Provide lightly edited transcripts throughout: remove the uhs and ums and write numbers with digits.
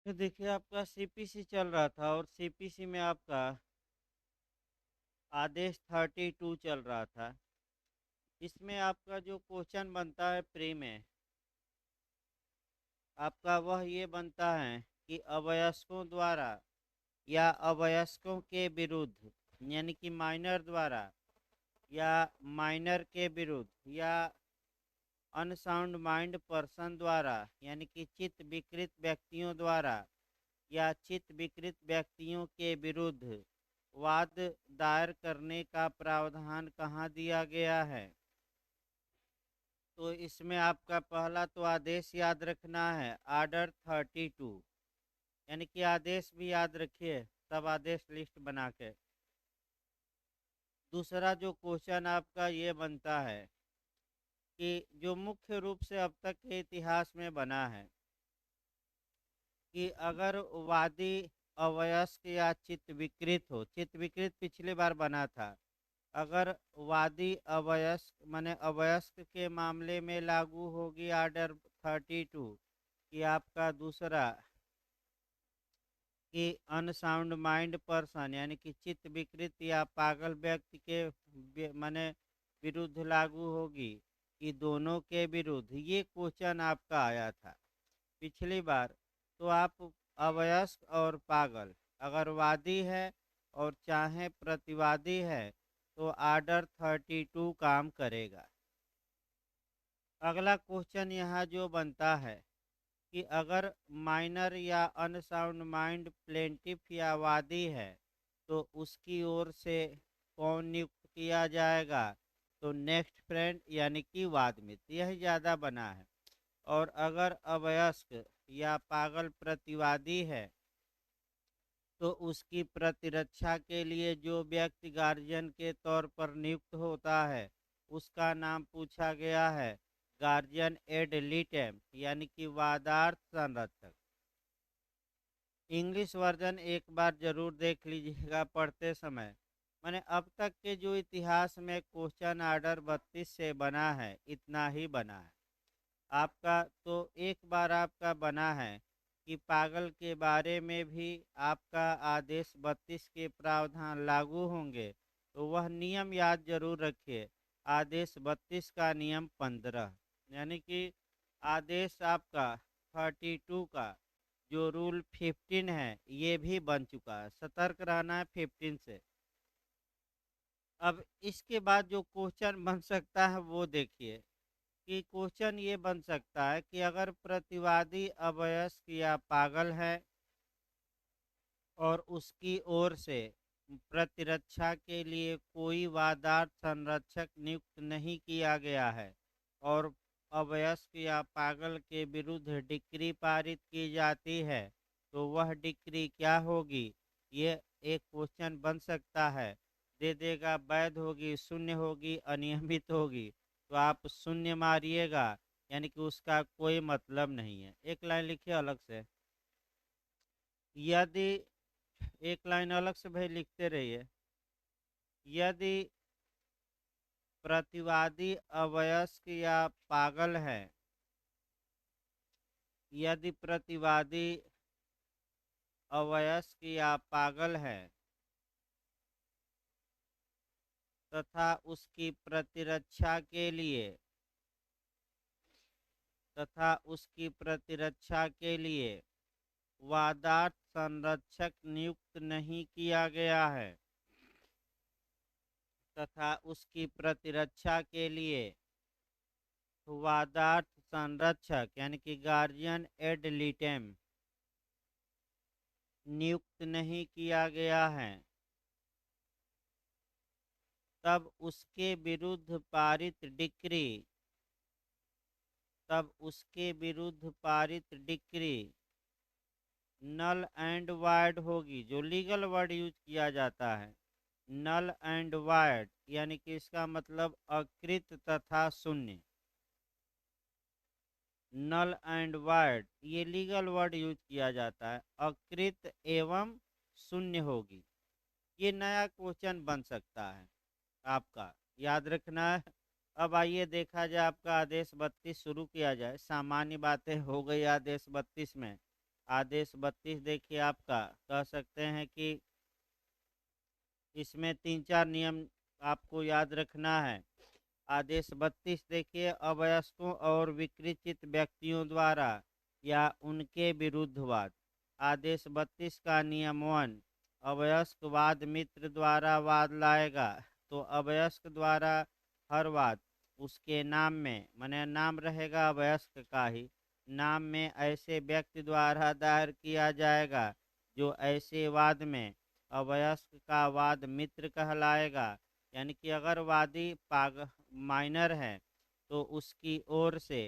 तो देखिए आपका सीपीसी चल रहा था और सीपीसी में आपका आदेश 32 चल रहा था। इसमें आपका जो क्वेश्चन बनता है प्री में आपका वह ये बनता है कि अवयस्कों द्वारा या अवयस्कों के विरुद्ध यानी कि माइनर द्वारा या माइनर के विरुद्ध या अनसाउंड माइंड पर्सन द्वारा यानी कि चित्त विकृत व्यक्तियों द्वारा या चित्त विकृत व्यक्तियों के विरुद्ध वाद दायर करने का प्रावधान कहाँ दिया गया है। तो इसमें आपका पहला तो आदेश याद रखना है आर्डर 32, यानी कि आदेश भी याद रखिए सब आदेश लिस्ट बना के। दूसरा जो क्वेश्चन आपका ये बनता है कि जो मुख्य रूप से अब तक के इतिहास में बना है कि अगर वादी अवयस्क या चित्त विकृत हो, चित्त विकृत पिछली बार बना था, अगर वादी अवयस्क माने अवयस्क के मामले में लागू होगी आर्डर 32 कि आपका दूसरा कि अनसाउंड माइंड पर्सन यानी कि चित्त विकृत या पागल व्यक्ति के माने विरुद्ध लागू होगी कि दोनों के विरुद्ध। ये क्वेश्चन आपका आया था पिछली बार। तो आप अवयस्क और पागल अगर वादी है और चाहे प्रतिवादी है तो आर्डर 32 काम करेगा। अगला क्वेश्चन यहाँ जो बनता है कि अगर माइनर या अनसाउंड माइंड प्लेंटिफ या वादी है तो उसकी ओर से कौन नियुक्त किया जाएगा। तो नेक्स्ट फ्रेंड यानी कि वाद मित्र, यह ज़्यादा बना है। और अगर अवयस्क या पागल प्रतिवादी है तो उसकी प्रतिरक्षा के लिए जो व्यक्ति गार्जियन के तौर पर नियुक्त होता है उसका नाम पूछा गया है गार्जियन एड लिटेम यानी कि वादार्थ संरक्षक। इंग्लिश वर्जन एक बार जरूर देख लीजिएगा पढ़ते समय। मैंने अब तक के जो इतिहास में क्वेश्चन आर्डर 32 से बना है इतना ही बना है आपका। तो एक बार आपका बना है कि पागल के बारे में भी आपका आदेश 32 के प्रावधान लागू होंगे, तो वह नियम याद जरूर रखिए। आदेश 32 का नियम 15 यानी कि आदेश आपका 32 का जो रूल 15 है ये भी बन चुका है। सतर्क रहना है 15 से। अब इसके बाद जो क्वेश्चन बन सकता है वो देखिए कि क्वेश्चन ये बन सकता है कि अगर प्रतिवादी अवयस्क या पागल है और उसकी ओर से प्रतिरक्षा के लिए कोई वादार्थ संरक्षक नियुक्त नहीं किया गया है और अवयस्क या पागल के विरुद्ध डिक्री पारित की जाती है तो वह डिक्री क्या होगी। ये एक क्वेश्चन बन सकता है। दे देगा वैध होगी, शून्य होगी, अनियमित होगी। तो आप शून्य मारिएगा यानी कि उसका कोई मतलब नहीं है। एक लाइन लिखिए अलग से। यदि एक लाइन अलग से भाई लिखते रहिए। यदि प्रतिवादी अवयस्क या पागल है, यदि प्रतिवादी अवयस्क या पागल है तथा उसकी प्रतिरक्षा के लिए वादार्थ संरक्षक नियुक्त नहीं किया गया है तथा उसकी प्रतिरक्षा के लिए वादार्थ संरक्षक यानी कि गार्जियन एड लिटेम नियुक्त नहीं किया गया है तब उसके विरुद्ध पारित डिक्री नल एंड वाइड होगी। जो लीगल वर्ड यूज किया जाता है नल एंड वाइड यानी कि इसका मतलब अकृत तथा शून्य। नल एंड वाइड ये लीगल वर्ड यूज किया जाता है, अकृत एवं शून्य होगी। ये नया क्वेश्चन बन सकता है आपका, याद रखना है। अब आइए देखा जाए आपका आदेश 32 शुरू किया जाए। सामान्य बातें हो गई आदेश 32 में। आदेश 32 देखिए आपका, कह सकते हैं कि इसमें 3-4 नियम आपको याद रखना है। आदेश 32 देखिए, अवयस्कों और विकृत व्यक्तियों द्वारा या उनके विरुद्ध वाद। आदेश 32 का नियम 1, अवयस्क वाद मित्र द्वारा वाद लाएगा। तो अवयस्क द्वारा हर वाद उसके नाम में, माने नाम रहेगा अवयस्क का ही, नाम में ऐसे व्यक्ति द्वारा दायर किया जाएगा जो ऐसे वाद में अवयस्क का वाद मित्र कहलाएगा। यानी कि अगर वादी पाग माइनर है तो उसकी ओर से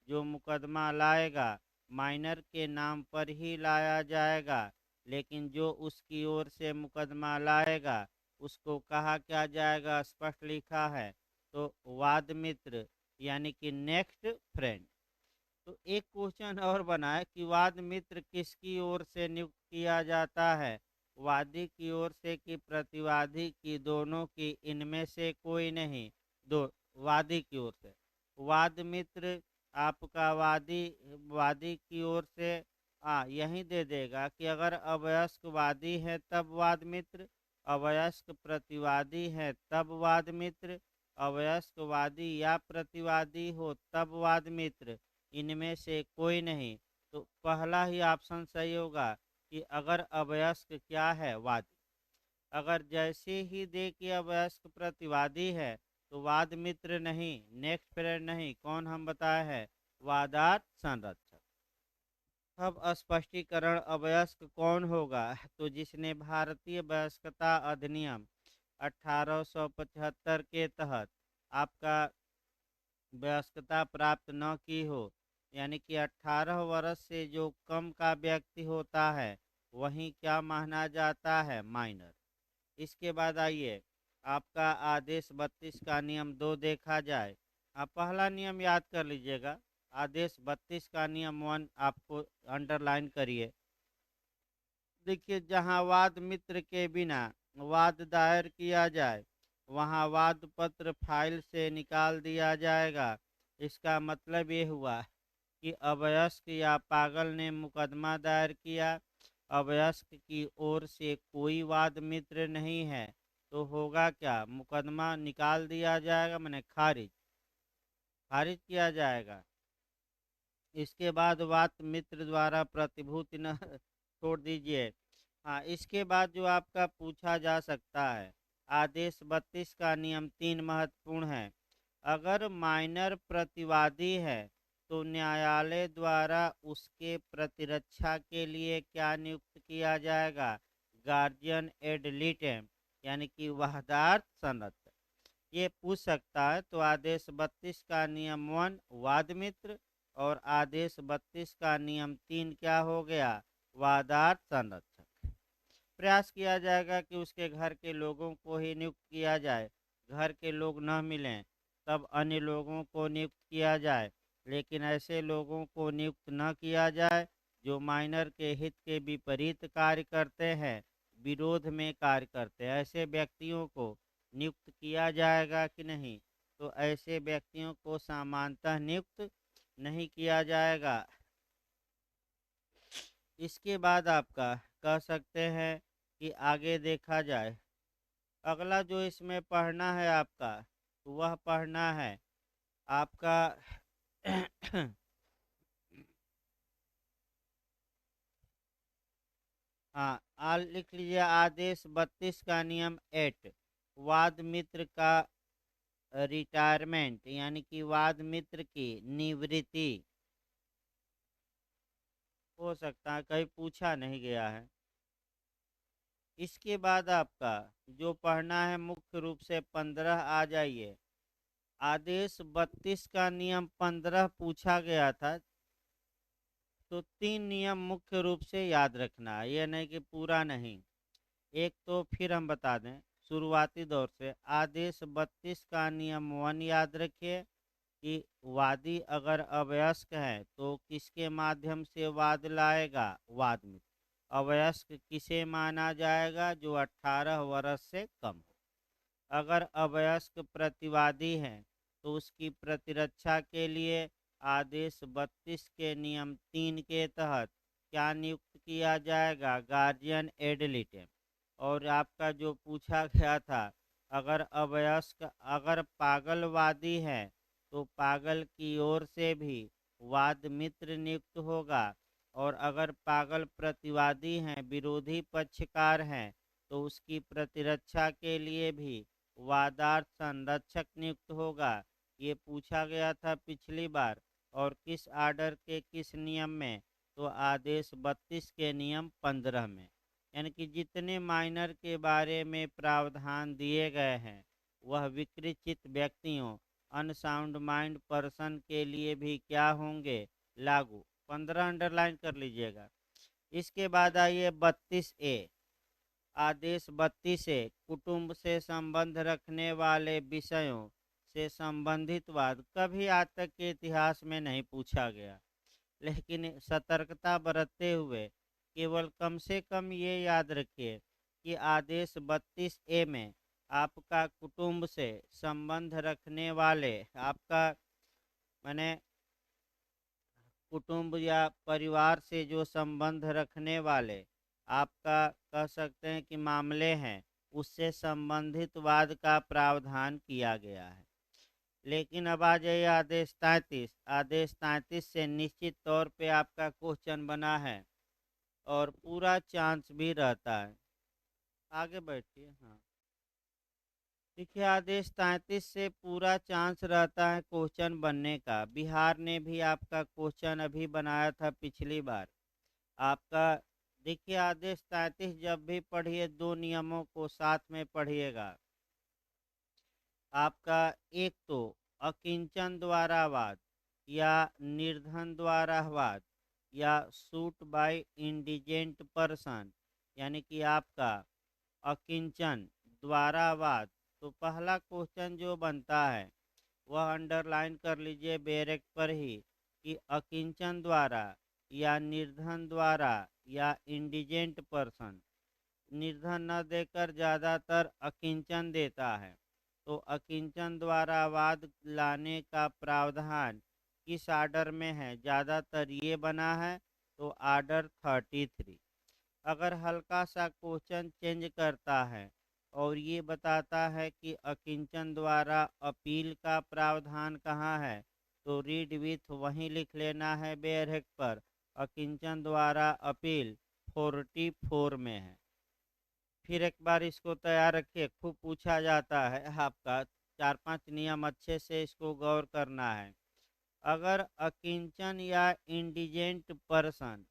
जो मुकदमा लाएगा माइनर के नाम पर ही लाया जाएगा, लेकिन जो उसकी ओर से मुकदमा लाएगा उसको कहा क्या जाएगा, स्पष्ट लिखा है। तो वाद मित्र यानी कि नेक्स्ट फ्रेंड। तो एक क्वेश्चन और बना है कि वाद मित्र किसकी ओर से नियुक्त किया जाता है, वादी की ओर से कि प्रतिवादी की, दोनों की, इनमें से कोई नहीं, दो वादी की ओर से। वाद मित्र आपका वादी वादी की ओर से यही दे देगा कि अगर अवयस्क वादी है तब वाद मित्र, अवयस्क प्रतिवादी है तब वाद मित्र, अवयस्क वादी या प्रतिवादी हो तब वाद मित्र, इनमें से कोई नहीं। तो पहला ही ऑप्शन सही होगा कि अगर अवयस्क क्या है, वादी। अगर जैसे ही दे कि अवयस्क प्रतिवादी है तो वाद मित्र नहीं, नेक्स्ट फ्रेंड नहीं, कौन हम बताए हैं, वादात संरक्षक। अब स्पष्टीकरण, अवयस्क कौन होगा, तो जिसने भारतीय वयस्कता अधिनियम 1875 के तहत आपका वयस्कता प्राप्त न की हो, यानी कि 18 वर्ष से जो कम का व्यक्ति होता है वही क्या माना जाता है, माइनर। इसके बाद आइए आपका आदेश 32 का नियम 2 देखा जाए। आप पहला नियम याद कर लीजिएगा, आदेश 32 का नियम 1 आपको अंडरलाइन करिए। देखिए, जहां वाद मित्र के बिना वाद दायर किया जाए वहां वाद पत्र फाइल से निकाल दिया जाएगा। इसका मतलब ये हुआ कि अवयस्क या पागल ने मुकदमा दायर किया, अवयस्क की ओर से कोई वाद मित्र नहीं है, तो होगा क्या, मुकदमा निकाल दिया जाएगा, माने खारिज खारिज किया जाएगा। इसके बाद वाद मित्र द्वारा प्रतिभूति न छोड़ दीजिए। हाँ, इसके बाद जो आपका पूछा जा सकता है, आदेश 32 का नियम 3 महत्वपूर्ण है। अगर माइनर प्रतिवादी है तो न्यायालय द्वारा उसके प्रतिरक्षा के लिए क्या नियुक्त किया जाएगा, गार्जियन एड लिटेम, यानी कि वहदार संरक्षक। ये पूछ सकता है। तो आदेश 32 का नियम 1 वाद मित्र और आदेश 32 का नियम 3 क्या हो गया, वादार संरक्षक। प्रयास किया जाएगा कि उसके घर के लोगों को ही नियुक्त किया जाए, घर के लोग न मिलें तब अन्य लोगों को नियुक्त किया जाए, लेकिन ऐसे लोगों को नियुक्त न किया जाए जो माइनर के हित के विपरीत कार्य करते हैं, विरोध में कार्य करते हैं। ऐसे व्यक्तियों को नियुक्त किया जाएगा कि नहीं, तो ऐसे व्यक्तियों को सामान्यतः नियुक्त नहीं किया जाएगा। इसके बाद आपका कह सकते हैं कि आगे देखा जाए, अगला जो इसमें पढ़ना है आपका, वह पढ़ना है आपका हाँ, लिख लीजिए, आदेश 32 का नियम 8 वाद मित्र का रिटायरमेंट, यानी कि वाद मित्र की निवृत्ति। हो सकता है कहीं पूछा नहीं गया है। इसके बाद आपका जो पढ़ना है मुख्य रूप से 15, आ जाइए। आदेश 32 का नियम 15 पूछा गया था, तो 3 नियम मुख्य रूप से याद रखना है, यह नहीं कि पूरा नहीं। एक तो फिर हम बता दें शुरुआती दौर से, आदेश 32 का नियम 1 याद रखिए कि वादी अगर अवयस्क है तो किसके माध्यम से वाद लाएगा, वाद मित्र। अवयस्क किसे माना जाएगा, जो 18 वर्ष से कम हो। अगर अवयस्क प्रतिवादी है तो उसकी प्रतिरक्षा के लिए आदेश 32 के नियम 3 के तहत क्या नियुक्त किया जाएगा? Guardian ad litem. और आपका जो पूछा गया था, अगर अवयस्क अगर पागलवादी है तो पागल की ओर से भी वाद मित्र नियुक्त होगा, और अगर पागल प्रतिवादी हैं, विरोधी पक्षकार हैं, तो उसकी प्रतिरक्षा के लिए भी वादार्थ संरक्षक नियुक्त होगा। ये पूछा गया था पिछली बार। और किस आर्डर के किस नियम में? तो आदेश 32 के नियम 15 में। यानी कि जितने माइनर के बारे में प्रावधान दिए गए हैं वह विकृत व्यक्तियों, अनसाउंड माइंड पर्सन के लिए भी क्या होंगे? लागू। 15 अंडरलाइन कर लीजिएगा। इसके बाद आइए 32A। आदेश 32A कुटुंब से संबंध रखने वाले विषयों से संबंधित वाद कभी आज तक के इतिहास में नहीं पूछा गया, लेकिन सतर्कता बरतते हुए केवल कम से कम ये याद रखिए कि आदेश 32A में आपका कुटुंब से संबंध रखने वाले, आपका माने कुटुंब या परिवार से जो संबंध रखने वाले आपका कह सकते हैं कि मामले हैं, उससे संबंधित वाद का प्रावधान किया गया है। लेकिन अब आ जाइए आदेश 33। आदेश 33 से निश्चित तौर पे आपका क्वेश्चन बना है और पूरा चांस भी रहता है। आगे बैठिए। हाँ, देखिए आदेश 33 से पूरा चांस रहता है क्वेश्चन बनने का। बिहार ने भी आपका क्वेश्चन अभी बनाया था पिछली बार आपका। देखिए आदेश 33 जब भी पढ़िए दो नियमों को साथ में पढ़िएगा। आपका एक तो अकिंचन द्वारा वाद या निर्धन द्वारा वाद या सूट बाय इंडिजेंट पर्सन, यानी कि आपका अकिंचन द्वारा वाद। तो पहला क्वेश्चन जो बनता है वह अंडरलाइन कर लीजिए बैरेक्ट पर ही कि अकिंचन द्वारा या निर्धन द्वारा या इंडिजेंट पर्सन। निर्धन न देकर ज़्यादातर अकिंचन देता है, तो अकिंचन द्वारा वाद लाने का प्रावधान किस आर्डर में है? ज़्यादातर ये बना है, तो आर्डर 33। अगर हल्का सा क्वेश्चन चेंज करता है और ये बताता है कि अकिंचन द्वारा अपील का प्रावधान कहाँ है, तो रीड विथ वहीं लिख लेना है बेयर पर। अकिंचन द्वारा अपील 44 में है। फिर एक बार इसको तैयार रखिए, खूब पूछा जाता है आपका। 4-5 नियम अच्छे से इसको गौर करना है। अगर अकिंचन या इंडिजेंट पर्सन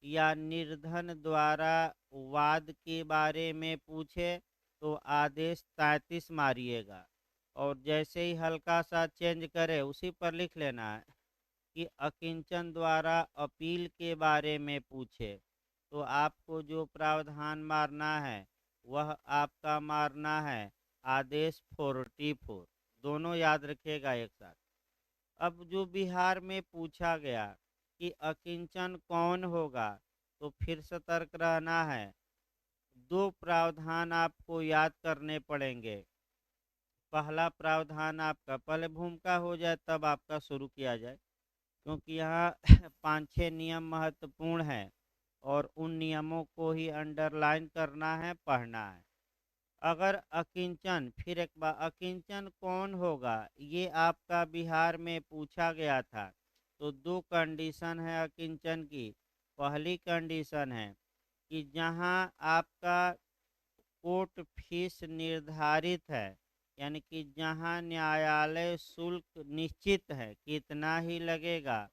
या निर्धन द्वारा वाद के बारे में पूछे तो आदेश 33 मारिएगा, और जैसे ही हल्का सा चेंज करे उसी पर लिख लेना है कि अकिंचन द्वारा अपील के बारे में पूछे तो आपको जो प्रावधान मारना है वह आपका मारना है आदेश 44। दोनों याद रखिएगा एक साथ। अब जो बिहार में पूछा गया कि अकिंचन कौन होगा, तो फिर सतर्क रहना है। दो प्रावधान आपको याद करने पड़ेंगे। पहला प्रावधान आपका पहले भूमिका हो जाए तब आपका शुरू किया जाए, क्योंकि यहाँ 5-6 नियम महत्वपूर्ण हैं और उन नियमों को ही अंडरलाइन करना है, पढ़ना है। अगर अकिंचन, फिर एक बार अकिंचन कौन होगा ये आपका बिहार में पूछा गया था, तो दो कंडीशन है अकिंचन की। पहली कंडीशन है कि जहां आपका कोर्ट फीस निर्धारित है, यानी कि जहां न्यायालय शुल्क निश्चित है कि इतना ही लगेगा,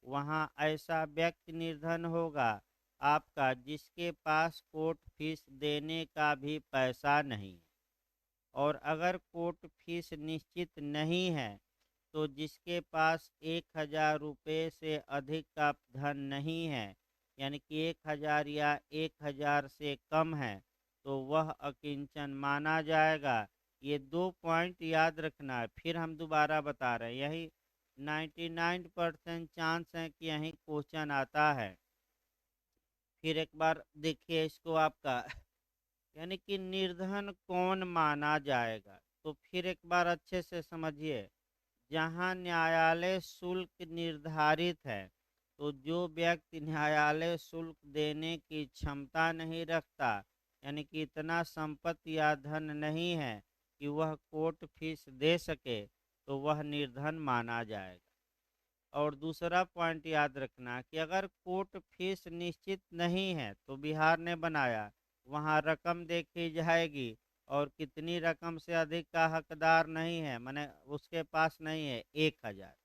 वहां ऐसा व्यक्ति निर्धन होगा आपका जिसके पास कोर्ट फीस देने का भी पैसा नहीं। और अगर कोर्ट फीस निश्चित नहीं है तो जिसके पास 1,000 रुपये से अधिक का धन नहीं है, यानी कि 1,000 या 1,000 से कम है, तो वह अकिंचन माना जाएगा। ये 2 पॉइंट याद रखना है। फिर हम दोबारा बता रहे हैं, यही 99% चांस है कि यही क्वेश्चन आता है। फिर एक बार देखिए इसको आपका यानी कि निर्धन कौन माना जाएगा, तो फिर एक बार अच्छे से समझिए। जहां न्यायालय शुल्क निर्धारित है तो जो व्यक्ति न्यायालय शुल्क देने की क्षमता नहीं रखता, यानी कि इतना संपत्ति या धन नहीं है कि वह कोर्ट फीस दे सके, तो वह निर्धन माना जाएगा। और दूसरा पॉइंट याद रखना कि अगर कोर्ट फीस निश्चित नहीं है तो बिहार ने बनाया, वहाँ रकम देखी जाएगी, और कितनी रकम से अधिक का हकदार नहीं है, माने उसके पास नहीं है 1,000।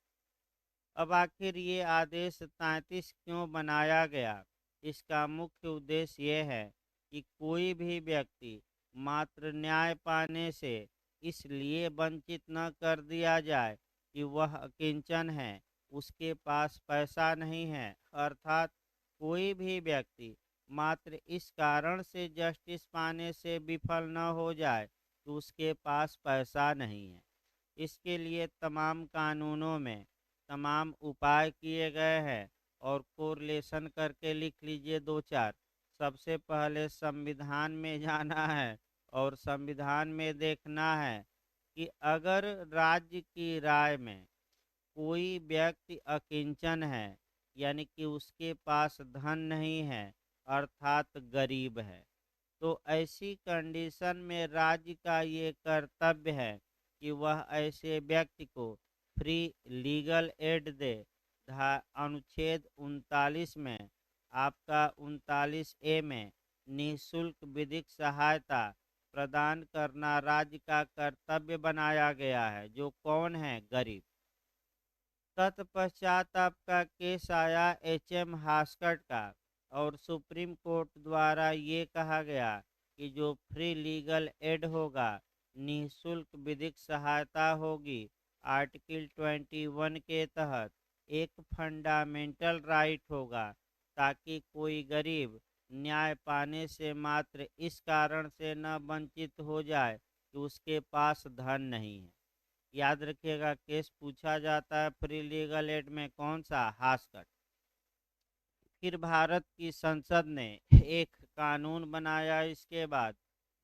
अब आखिर ये आदेश 33 क्यों बनाया गया? इसका मुख्य उद्देश्य ये है कि कोई भी व्यक्ति मात्र न्याय पाने से इसलिए वंचित न कर दिया जाए कि वह अकिंचन है, उसके पास पैसा नहीं है, अर्थात कोई भी व्यक्ति मात्र इस कारण से जस्टिस पाने से विफल न हो जाए कि उसके पास पैसा नहीं है। इसके लिए तमाम कानूनों में तमाम उपाय किए गए हैं, और कोरिलेशन करके लिख लीजिए दो चार। सबसे पहले संविधान में जाना है, और संविधान में देखना है कि अगर राज्य की राय में कोई व्यक्ति अकिंचन है, यानी कि उसके पास धन नहीं है, अर्थात गरीब है, तो ऐसी कंडीशन में राज्य का ये कर्तव्य है कि वह ऐसे व्यक्ति को फ्री लीगल एड दे। अनुच्छेद 39 में, आपका 39A में, निःशुल्क विधिक सहायता प्रदान करना राज्य का कर्तव्य बनाया गया है। जो कौन है? गरीब। तत्पश्चात आपका केस आया HM हास्कट का, और सुप्रीम कोर्ट द्वारा ये कहा गया कि जो फ्री लीगल एड होगा, निःशुल्क विधिक सहायता होगी, आर्टिकल 21 के तहत एक फंडामेंटल राइट होगा, ताकि कोई गरीब न्याय पाने से मात्र इस कारण से न वंचित हो जाए कि उसके पास धन नहीं है। याद रखिएगा, केस पूछा जाता है फ्री लीगल एड में कौन सा? हास्कट। फिर भारत की संसद ने एक कानून बनाया इसके बाद,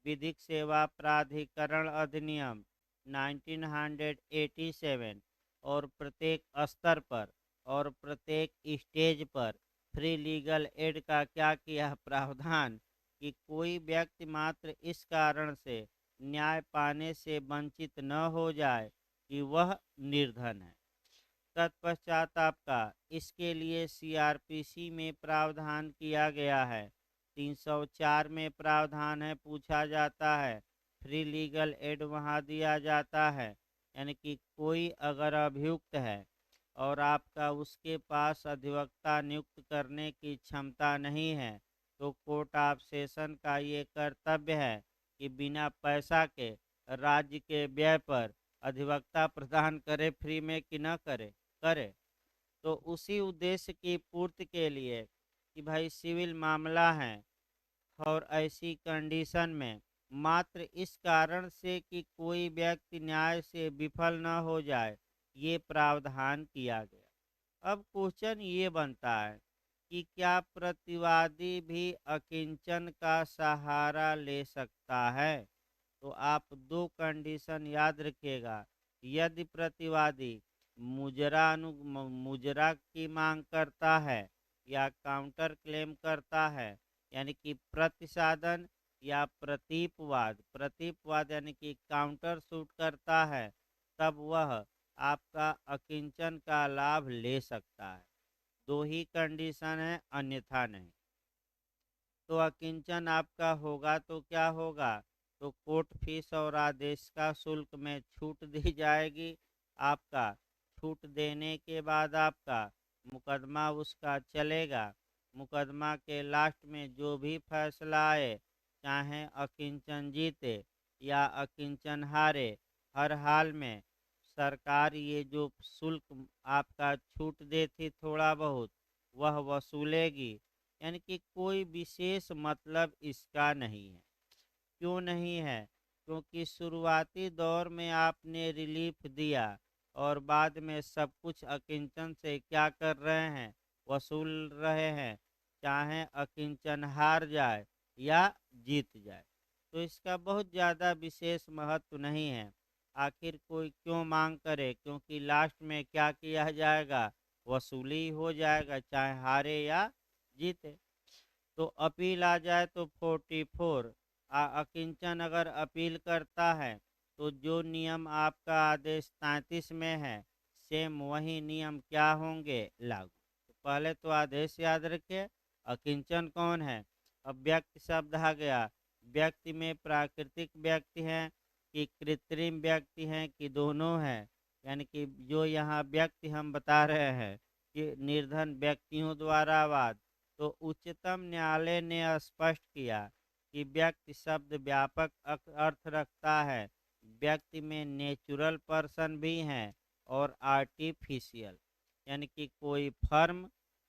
विधिक सेवा प्राधिकरण अधिनियम 1987, और प्रत्येक स्तर पर और प्रत्येक स्टेज पर फ्री लीगल एड का क्या किया प्रावधान कि कोई व्यक्ति मात्र इस कारण से न्याय पाने से वंचित न हो जाए कि वह निर्धन है। तत्पश्चात आपका इसके लिए CRPC में प्रावधान किया गया है। 304 में प्रावधान है, पूछा जाता है, फ्री लीगल एड वहाँ दिया जाता है, यानी कि कोई अगर अभियुक्त है और आपका उसके पास अधिवक्ता नियुक्त करने की क्षमता नहीं है, तो कोर्ट ऑफ सेशन का ये कर्तव्य है कि बिना पैसा के राज्य के व्यय पर अधिवक्ता प्रदान करे, फ्री में कि न करे, करे। तो उसी उद्देश्य की पूर्ति के लिए कि भाई सिविल मामला है, और ऐसी कंडीशन में मात्र इस कारण से कि कोई व्यक्ति न्याय से विफल न हो जाए, ये प्रावधान किया गया। अब क्वेश्चन ये बनता है कि क्या प्रतिवादी भी अकिंचन का सहारा ले सकता है? तो आप दो कंडीशन याद रखिएगा। यदि प्रतिवादी मुजरा की मांग करता है या काउंटर क्लेम करता है, यानी कि प्रतिसाधन या प्रतीपवाद यानी कि काउंटर सूट करता है, तब वह आपका अकिंचन का लाभ ले सकता है। दो ही कंडीशन है, अन्यथा नहीं। तो अकिंचन आपका होगा तो क्या होगा? तो कोर्ट फीस और आदेश का शुल्क में छूट दी जाएगी। आपका छूट देने के बाद आपका मुकदमा उसका चलेगा। मुकदमा के लास्ट में जो भी फैसला आए, चाहे अकिंचन जीते या अकिंचन हारे, हर हाल में सरकार ये जो शुल्क आपका छूट देती थोड़ा बहुत, वह वसूलेगी। यानी कि कोई विशेष मतलब इसका नहीं है। क्यों नहीं है? क्योंकि शुरुआती दौर में आपने रिलीफ दिया, और बाद में सब कुछ अकिंचन से क्या कर रहे हैं? वसूल रहे हैं, चाहे अकिंचन हार जाए या जीत जाए। तो इसका बहुत ज़्यादा विशेष महत्व नहीं है। आखिर कोई क्यों मांग करे? क्योंकि लास्ट में क्या किया जाएगा? वसूली हो जाएगा, चाहे हारे या जीते। तो अपील आ जाए तो 44, अकिंचन अगर अपील करता है तो जो नियम आपका आदेश 33 में है, सेम वही नियम क्या होंगे, लागू। तो पहले तो आदेश याद रखिए। अकिंचन कौन है? अब व्यक्ति शब्द आ गया। व्यक्ति में प्राकृतिक व्यक्ति हैं कि कृत्रिम व्यक्ति हैं कि दोनों हैं? यानी कि जो यहाँ व्यक्ति हम बता रहे हैं कि निर्धन व्यक्तियों द्वारा वाद। तो उच्चतम न्यायालय ने स्पष्ट किया कि व्यक्ति शब्द व्यापक अर्थ रखता है। व्यक्ति में नेचुरल पर्सन भी हैं और आर्टिफिशियल, यानी कि कोई फर्म,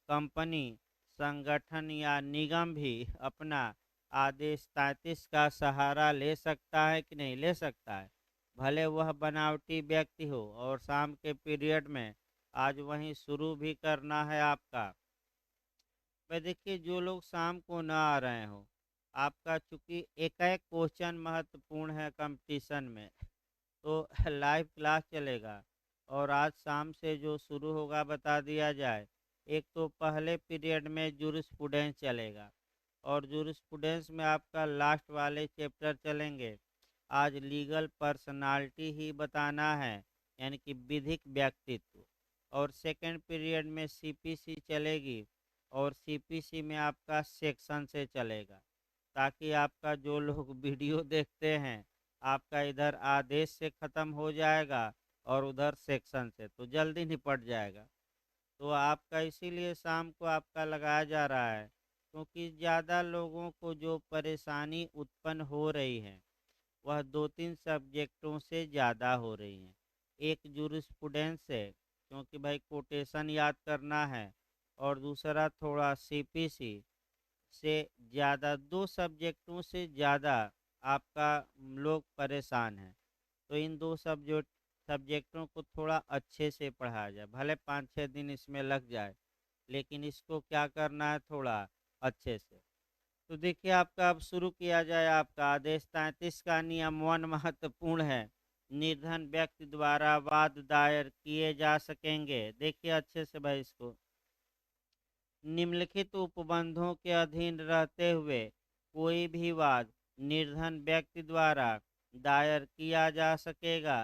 कंपनी, संगठन या निगम भी अपना आदेश 33 का सहारा ले सकता है कि नहीं ले सकता है। भले वह बनावटी व्यक्ति हो और शाम के पीरियड में आज वहीं शुरू भी करना है आपका। भाई देखिए, जो लोग शाम को ना आ रहे हो, आपका चूंकि एक एक क्वेश्चन महत्वपूर्ण है कंपटीशन में, तो लाइव क्लास चलेगा। और आज शाम से जो शुरू होगा बता दिया जाए। एक तो पहले पीरियड में जूरिस्प्रूडेंस चलेगा, और जूरिस्प्रूडेंस में आपका लास्ट वाले चैप्टर चलेंगे। आज लीगल पर्सनालिटी ही बताना है, यानी कि विधिक व्यक्तित्व। और सेकंड पीरियड में सीपीसी चलेगी, और सीपीसी में आपका सेक्शन से चलेगा, ताकि आपका जो लोग वीडियो देखते हैं, आपका इधर आदेश से ख़त्म हो जाएगा और उधर सेक्शन से, तो जल्दी निपट जाएगा। तो आपका इसीलिए शाम को आपका लगाया जा रहा है, क्योंकि ज़्यादा लोगों को जो परेशानी उत्पन्न हो रही है वह दो तीन सब्जेक्टों से ज़्यादा हो रही हैं। एक जूरिस्प्रूडेंस से, क्योंकि भाई कोटेशन याद करना है, और दूसरा थोड़ा सीपीसी से। ज़्यादा दो सब्जेक्टों से ज़्यादा आपका लोग परेशान हैं। तो इन दो सब्जेक्टों को थोड़ा अच्छे से पढ़ाया जाए, भले 5-6 दिन इसमें लग जाए, लेकिन इसको क्या करना है, थोड़ा अच्छे से। तो देखिए, आपका अब शुरू किया जाए। आपका आदेश 33 का नियम 1 महत्वपूर्ण है। निर्धन व्यक्ति द्वारा वाद दायर किए जा सकेंगे। देखिए अच्छे से भाई इसको। निम्नलिखित उपबंधों के अधीन रहते हुए कोई भी वाद निर्धन व्यक्ति द्वारा दायर किया जा सकेगा।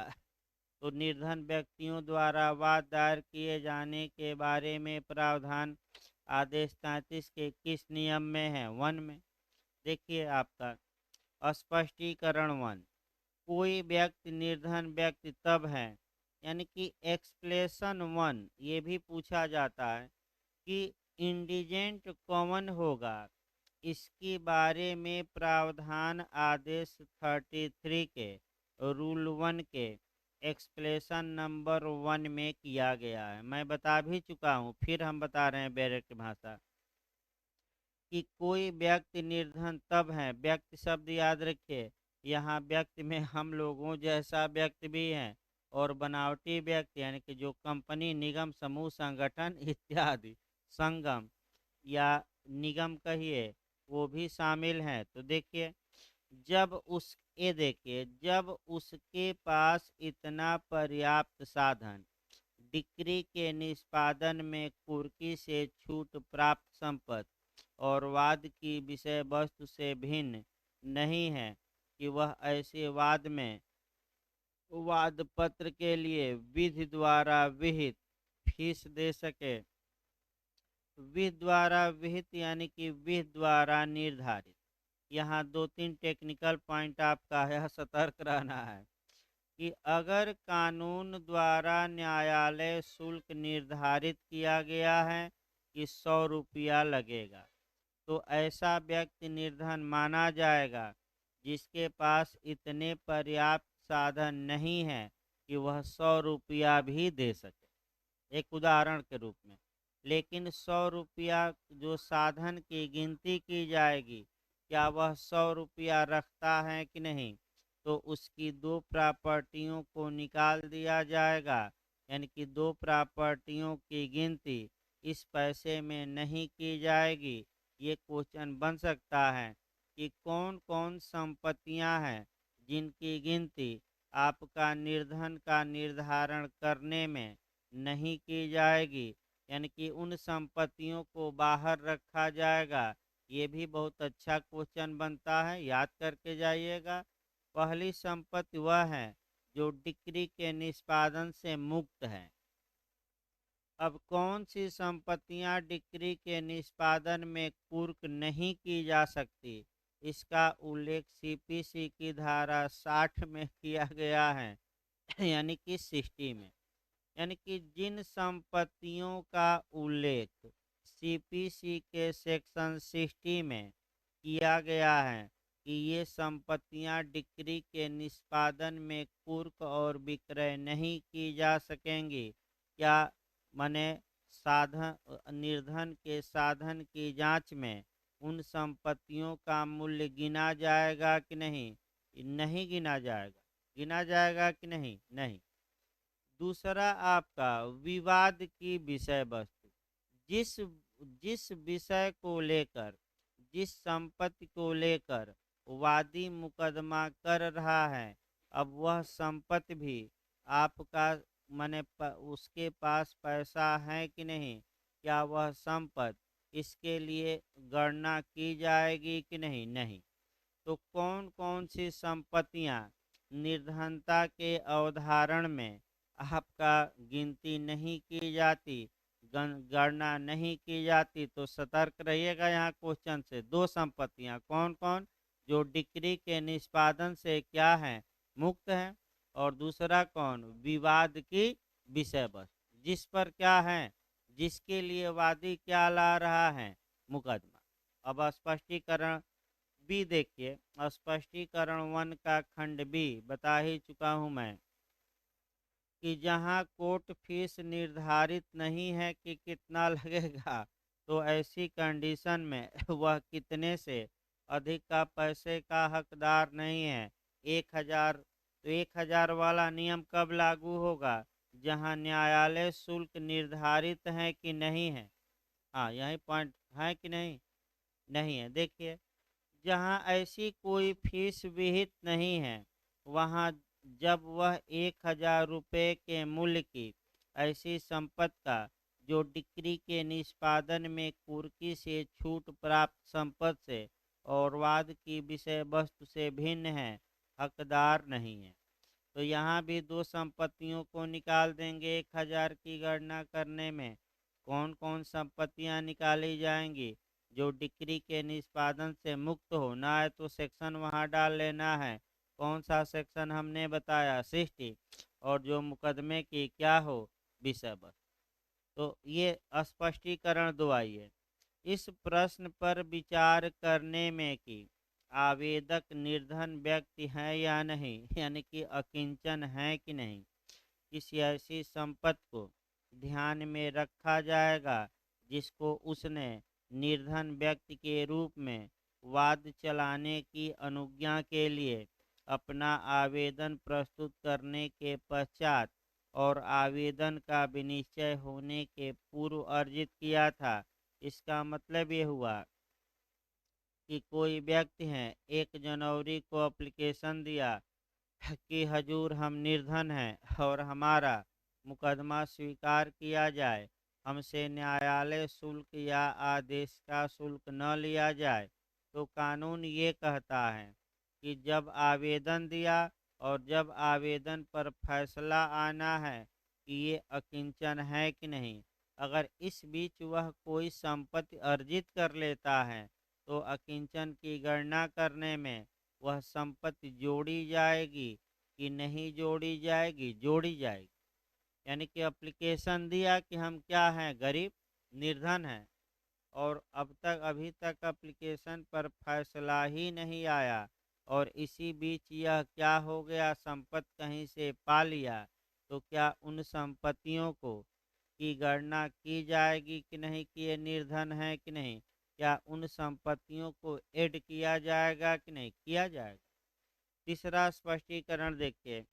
तो निर्धन व्यक्तियों द्वारा वाद दायर किए जाने के बारे में प्रावधान आदेश 33 के किस नियम में है? 1 में। देखिए आपका स्पष्टीकरण 1। कोई व्यक्ति निर्धन व्यक्ति तब है, यानी कि एक्सप्लेशन 1 ये भी पूछा जाता है कि इंडिजेंट कौन होगा। इसके बारे में प्रावधान आदेश 33 के रूल 1 के एक्सप्लेशन नंबर 1 में किया गया है। मैं बता भी चुका हूँ, फिर हम बता रहे हैं डायरेक्ट भाषा कि कोई व्यक्ति निर्धन तब है। व्यक्ति शब्द याद रखिए, यहाँ व्यक्ति में हम लोगों जैसा व्यक्ति भी हैं, और बनावटी व्यक्ति, यानी कि जो कंपनी, निगम, समूह, संगठन इत्यादि, संगम या निगम कहिए, वो भी शामिल हैं। तो देखिए, जब उस ये देखिए, जब उसके पास इतना पर्याप्त साधन, डिक्री के निष्पादन में कुर्की से छूट प्राप्त संपत्ति और वाद की विषय वस्तु से भिन्न नहीं है कि वह ऐसे वाद में वाद पत्र के लिए विधि द्वारा विहित फीस दे सके। विधि द्वारा विहित यानी कि विधि द्वारा निर्धारित। यहाँ दो तीन टेक्निकल पॉइंट आपका है, सतर्क रहना है कि अगर कानून द्वारा न्यायालय शुल्क निर्धारित किया गया है कि 100 रुपया लगेगा, तो ऐसा व्यक्ति निर्धन माना जाएगा जिसके पास इतने पर्याप्त साधन नहीं है कि वह 100 रुपया भी दे सके, एक उदाहरण के रूप में। लेकिन 100 रुपया जो साधन की गिनती की जाएगी, क्या वह 100 रुपया रखता है कि नहीं, तो उसकी दो प्रॉपर्टियों को निकाल दिया जाएगा। यानी कि दो प्रॉपर्टियों की गिनती इस पैसे में नहीं की जाएगी। ये क्वेश्चन बन सकता है कि कौन कौन संपत्तियां हैं जिनकी गिनती आपका निर्धन का निर्धारण करने में नहीं की जाएगी। यानी कि उन संपत्तियों को बाहर रखा जाएगा। ये भी बहुत अच्छा क्वेश्चन बनता है, याद करके जाइएगा। पहली संपत्ति वह है जो डिक्री के निष्पादन से मुक्त है। अब कौन सी संपत्तियां डिक्री के निष्पादन में कुर्क नहीं की जा सकती, इसका उल्लेख सीपीसी की धारा 60 में किया गया है। यानी कि 60 में, यानी कि जिन संपत्तियों का उल्लेख सीपीसी के सेक्शन 60 में किया गया है कि ये संपत्तियां डिक्री के निष्पादन में कुर्क और विक्रय नहीं की जा सकेंगी, क्या मने साधन निर्धन के साधन की जांच में उन संपत्तियों का मूल्य गिना जाएगा कि नहीं? नहीं गिना जाएगा। गिना जाएगा कि नहीं? नहीं। दूसरा आपका विवाद की विषय वस्तु, जिस जिस विषय को लेकर, जिस संपत्ति को लेकर वादी मुकदमा कर रहा है, अब वह संपत्ति भी आपका उसके पास पैसा है कि नहीं, क्या वह संपत्ति इसके लिए गणना की जाएगी कि नहीं? नहीं। तो कौन कौन सी संपत्तियां निर्धनता के अवधारण में आपका गिनती नहीं की जाती, गणना नहीं की जाती, तो सतर्क रहिएगा। यहाँ क्वेश्चन से दो संपत्तियां कौन कौन जो डिक्री के निष्पादन से क्या है, मुक्त है, और दूसरा कौन, विवाद की विषय वस्तु, जिस पर क्या है, जिसके लिए वादी क्या ला रहा है, मुकदमा। अब स्पष्टीकरण बी देखिए, स्पष्टीकरण 1 का खंड बी बता ही चुका हूं मैं कि जहां कोर्ट फीस निर्धारित नहीं है कि कितना लगेगा, तो ऐसी कंडीशन में वह कितने से अधिक का पैसे का हकदार नहीं है। 1000, तो 1000 वाला नियम कब लागू होगा? जहां न्यायालय शुल्क निर्धारित है कि नहीं है। हाँ, यही पॉइंट है कि नहीं? नहीं है। देखिए, जहाँ ऐसी कोई फीस विहित नहीं है, वहाँ जब वह 1000 रुपये के मूल्य की ऐसी संपत्ति का जो डिक्री के निष्पादन में कुर्की से छूट प्राप्त संपत्ति से और वाद की विषय वस्तु से भिन्न है, हकदार नहीं है। तो यहाँ भी दो संपत्तियों को निकाल देंगे 1000 की गणना करने में। कौन कौन संपत्तियाँ निकाली जाएंगी? जो डिक्री के निष्पादन से मुक्त हो ना है, तो सेक्शन वहाँ डाल लेना है। कौन सा सेक्शन हमने बताया? 60। और जो मुकदमे की क्या हो, विषय वस्तु। तो ये स्पष्टीकरण दो आइए। इस प्रश्न पर विचार करने में कि आवेदक निर्धन व्यक्ति है या नहीं, यानी कि अकिंचन है कि नहीं, किसी ऐसी संपत्ति को ध्यान में रखा जाएगा जिसको उसने निर्धन व्यक्ति के रूप में वाद चलाने की अनुज्ञा के लिए अपना आवेदन प्रस्तुत करने के पश्चात और आवेदन का विनिश्चय होने के पूर्व अर्जित किया था। इसका मतलब ये हुआ कि कोई व्यक्ति है 1 जनवरी को एप्लीकेशन दिया कि हजूर हम निर्धन हैं और हमारा मुकदमा स्वीकार किया जाए, हमसे न्यायालय शुल्क या आदेश का शुल्क न लिया जाए। तो कानून ये कहता है कि जब आवेदन दिया और जब आवेदन पर फैसला आना है कि ये अकिंचन है कि नहीं, अगर इस बीच वह कोई संपत्ति अर्जित कर लेता है, तो अकिंचन की गणना करने में वह संपत्ति जोड़ी जाएगी कि नहीं जोड़ी जाएगी? जोड़ी जाएगी। यानी कि एप्लीकेशन दिया कि हम क्या हैं, गरीब, निर्धन हैं, और अभी तक एप्लीकेशन पर फैसला ही नहीं आया, और इसी बीच यह क्या हो गया, संपत्ति कहीं से पा लिया, तो क्या उन संपत्तियों को की गणना की जाएगी कि नहीं कि ये निर्धन है कि नहीं? क्या उन संपत्तियों को ऐड किया जाएगा कि नहीं किया जाएगा? तीसरा स्पष्टीकरण देखिए,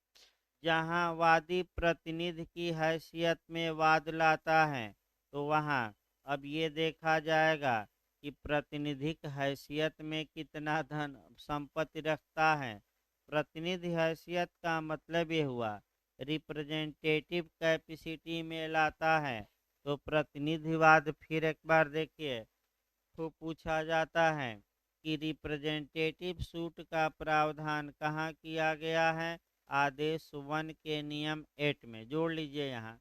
जहां वादी प्रतिनिधि की हैसियत में वाद लाता है, तो वहां अब ये देखा जाएगा कि प्रतिनिधिक हैसियत में कितना धन संपत्ति रखता है। प्रतिनिधि हैसियत का मतलब ये हुआ रिप्रेजेंटेटिव कैपेसिटी में लाता है, तो प्रतिनिधिवाद फिर एक बार देखिए, तो पूछा जाता है कि रिप्रेजेंटेटिव सूट का प्रावधान कहाँ किया गया है। आदेश 1 के नियम 8 में जोड़ लीजिए यहाँ।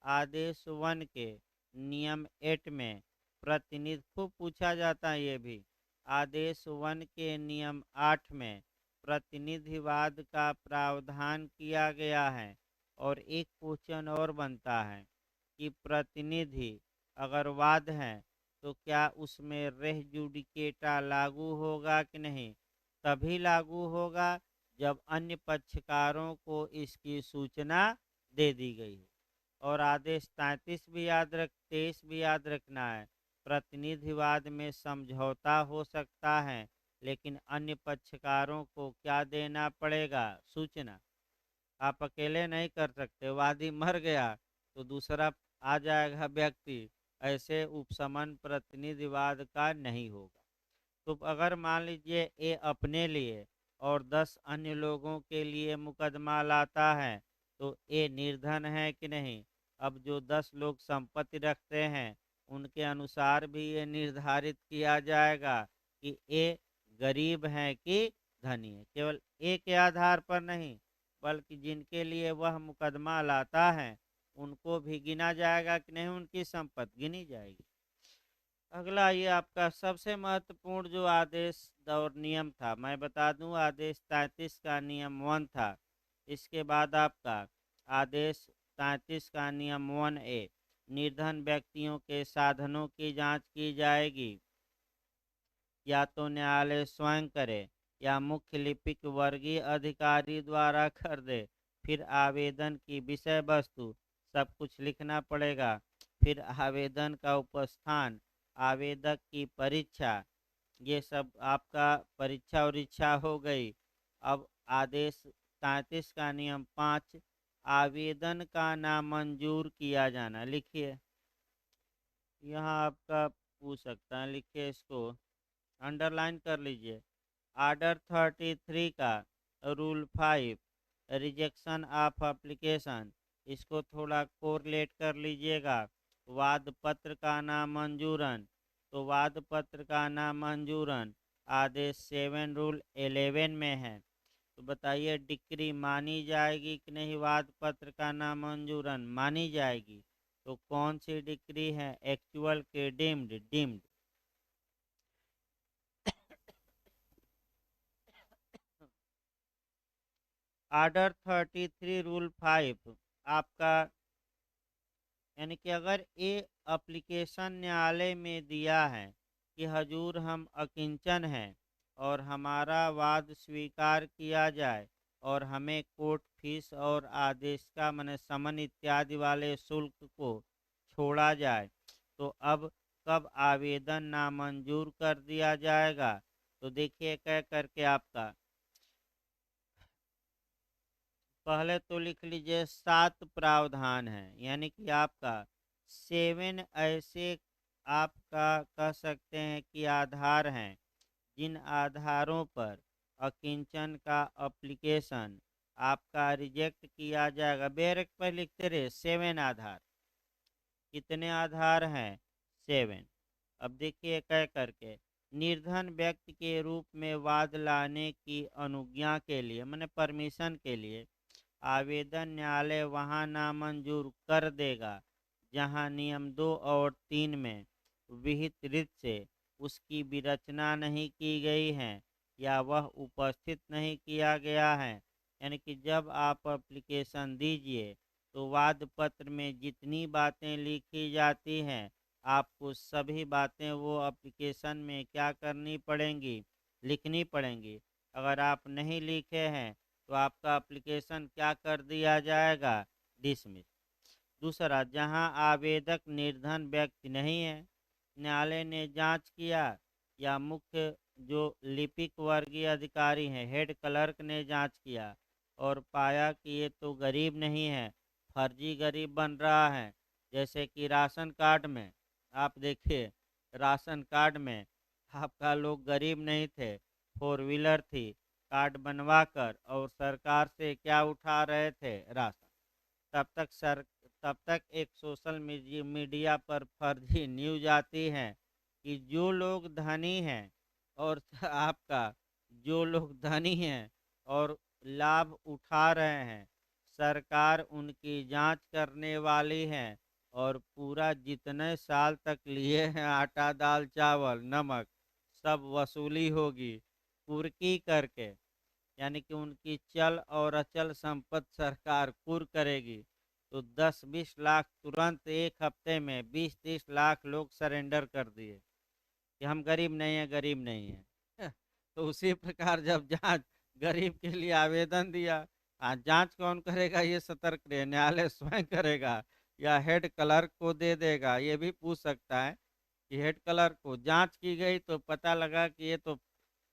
आदेश 1 के नियम 8 में प्रतिनिधि खूब पूछा जाता है ये भी। आदेश 1 के नियम 8 में प्रतिनिधिवाद का प्रावधान किया गया है। और एक क्वेश्चन और बनता है कि प्रतिनिधि अगर वाद है तो क्या उसमें रेह जुडिकेटा लागू होगा कि नहीं। तभी लागू होगा जब अन्य पक्षकारों को इसकी सूचना दे दी गई हो। और आदेश 33 भी याद रख 23 भी याद रखना है। प्रतिनिधिवाद में समझौता हो सकता है, लेकिन अन्य पक्षकारों को क्या देना पड़ेगा, सूचना। आप अकेले नहीं कर सकते, वादी मर गया तो दूसरा आ जाएगा व्यक्ति, ऐसे उपशमन प्रतिनिधिवाद का नहीं होगा। तो अगर मान लीजिए ए अपने लिए और 10 अन्य लोगों के लिए मुकदमा लाता है तो ए निर्धन है कि नहीं। अब जो 10 लोग संपत्ति रखते हैं उनके अनुसार भी ये निर्धारित किया जाएगा कि ए गरीब है कि धनी है, केवल ए के आधार पर नहीं बल्कि जिनके लिए वह मुकदमा लाता है उनको भी गिना जाएगा कि नहीं, उनकी संपत्ति गिनी जाएगी। अगला ये आपका सबसे महत्वपूर्ण जो आदेश और नियम था, मैं बता दूं आदेश 33 का नियम 1 था। इसके बाद आपका आदेश 33 का नियम 1A, निर्धन व्यक्तियों के साधनों की जांच की जाएगी, या तो न्यायालय स्वयं करे या मुख्य लिपिक वर्गीय अधिकारी द्वारा कर दे। फिर आवेदन की विषय वस्तु सब कुछ लिखना पड़ेगा। फिर आवेदन का उपस्थान, आवेदक की परीक्षा, ये सब आपका परीक्षा और इच्छा हो गई। अब आदेश 33 का नियम 5, आवेदन का नामंजूर किया जाना, लिखिए यहाँ आपका पूछ सकता है, लिखिए इसको अंडरलाइन कर लीजिए। आर्डर 33 का रूल 5, रिजेक्शन ऑफ एप्लीकेशन, इसको थोड़ा कोरिलेट कर लीजिएगा। वाद पत्र का नामंजूरन, तो वाद पत्र का नामंजूरन आदेश 7 रूल 11 में है। तो बताइए डिक्री मानी जाएगी कि नहीं, वाद पत्र का नामंजूरन मानी जाएगी। तो कौन सी डिक्री है, एक्चुअल के डीम्ड, डीम्ड। आर्डर 33 रूल 5 आपका, यानी कि अगर ये एप्लीकेशन न्यायालय में दिया है कि हजूर हम अकिंचन हैं और हमारा वाद स्वीकार किया जाए और हमें कोर्ट फीस और आदेश का माने समन इत्यादि वाले शुल्क को छोड़ा जाए, तो अब कब आवेदन नामंजूर कर दिया जाएगा। तो देखिए कह करके आपका पहले तो लिख लीजिए 7 प्रावधान है, यानी कि आपका 7 ऐसे आपका कह सकते हैं कि आधार हैं जिन आधारों पर अकिंचन का एप्लीकेशन आपका रिजेक्ट किया जाएगा। बेरक पर लिखते रहे 7 आधार, कितने आधार हैं, 7। अब देखिए कह करके निर्धन व्यक्ति के रूप में वाद लाने की अनुज्ञा के लिए मैंने परमिशन के लिए आवेदन न्यायालय वहां नामंजूर कर देगा जहां नियम 2 और 3 में विहित रीत से उसकी विरचना नहीं की गई है या वह उपस्थित नहीं किया गया है। यानी कि जब आप एप्लीकेशन दीजिए तो वाद पत्र में जितनी बातें लिखी जाती हैं आपको सभी बातें वो एप्लीकेशन में क्या करनी पड़ेंगी, लिखनी पड़ेंगी। अगर आप नहीं लिखे हैं तो आपका एप्लीकेशन क्या कर दिया जाएगा, डिसमिस। दूसरा, जहां आवेदक निर्धन व्यक्ति नहीं है, न्यायालय ने जांच किया या मुख्य जो लिपिक वर्गीय अधिकारी हैं हेड क्लर्क ने जांच किया और पाया कि ये तो गरीब नहीं है, फर्जी गरीब बन रहा है। जैसे कि राशन कार्ड में आप देखिए, राशन कार्ड में आपका लोग गरीब नहीं थे, 4 व्हीलर थी, कार्ड बनवा कर और सरकार से क्या उठा रहे थे, राशन। तब तक तब तक एक सोशल मीडिया पर फर्जी न्यूज आती है कि जो लोग धनी हैं और आपका जो लोग धनी हैं और लाभ उठा रहे हैं, सरकार उनकी जांच करने वाली है और पूरा जितने साल तक लिए हैं आटा दाल चावल नमक सब वसूली होगी कुर्की करके। यानी कि उनकी चल और अचल संपत्ति सरकार कुर्क करेगी। तो 10-20 लाख तुरंत एक हफ्ते में 20-30 लाख लोग सरेंडर कर दिए कि हम गरीब नहीं हैं, गरीब नहीं हैं। तो उसी प्रकार जब जांच गरीब के लिए आवेदन दिया, जांच कौन करेगा ये सतर्क रहे, न्यायालय स्वयं करेगा या हेड क्लर्क को दे देगा, ये भी पूछ सकता है कि हेड क्लर्क को जांच की गई तो पता लगा कि ये तो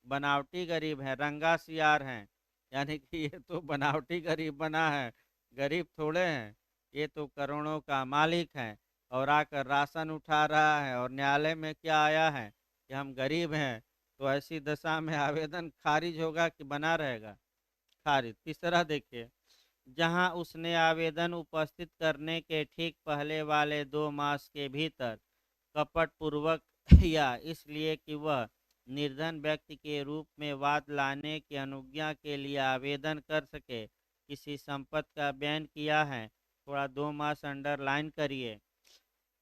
बनावटी गरीब है, रंगा सियार हैं, यानी कि ये तो बनावटी गरीब बना है, गरीब थोड़े हैं, ये तो करोड़ों का मालिक है और आकर राशन उठा रहा है और न्यायालय में क्या आया है कि हम गरीब हैं। तो ऐसी दशा में आवेदन खारिज होगा कि बना रहेगा? खारिज। तीसरा देखिए, जहां उसने आवेदन उपस्थित करने के ठीक पहले वाले 2 मास के भीतर कपटपूर्वक या इसलिए कि वह निर्धन व्यक्ति के रूप में वाद लाने की अनुज्ञा के लिए आवेदन कर सके किसी संपत्ति का बयान किया है। थोड़ा 2 मास अंडरलाइन करिए।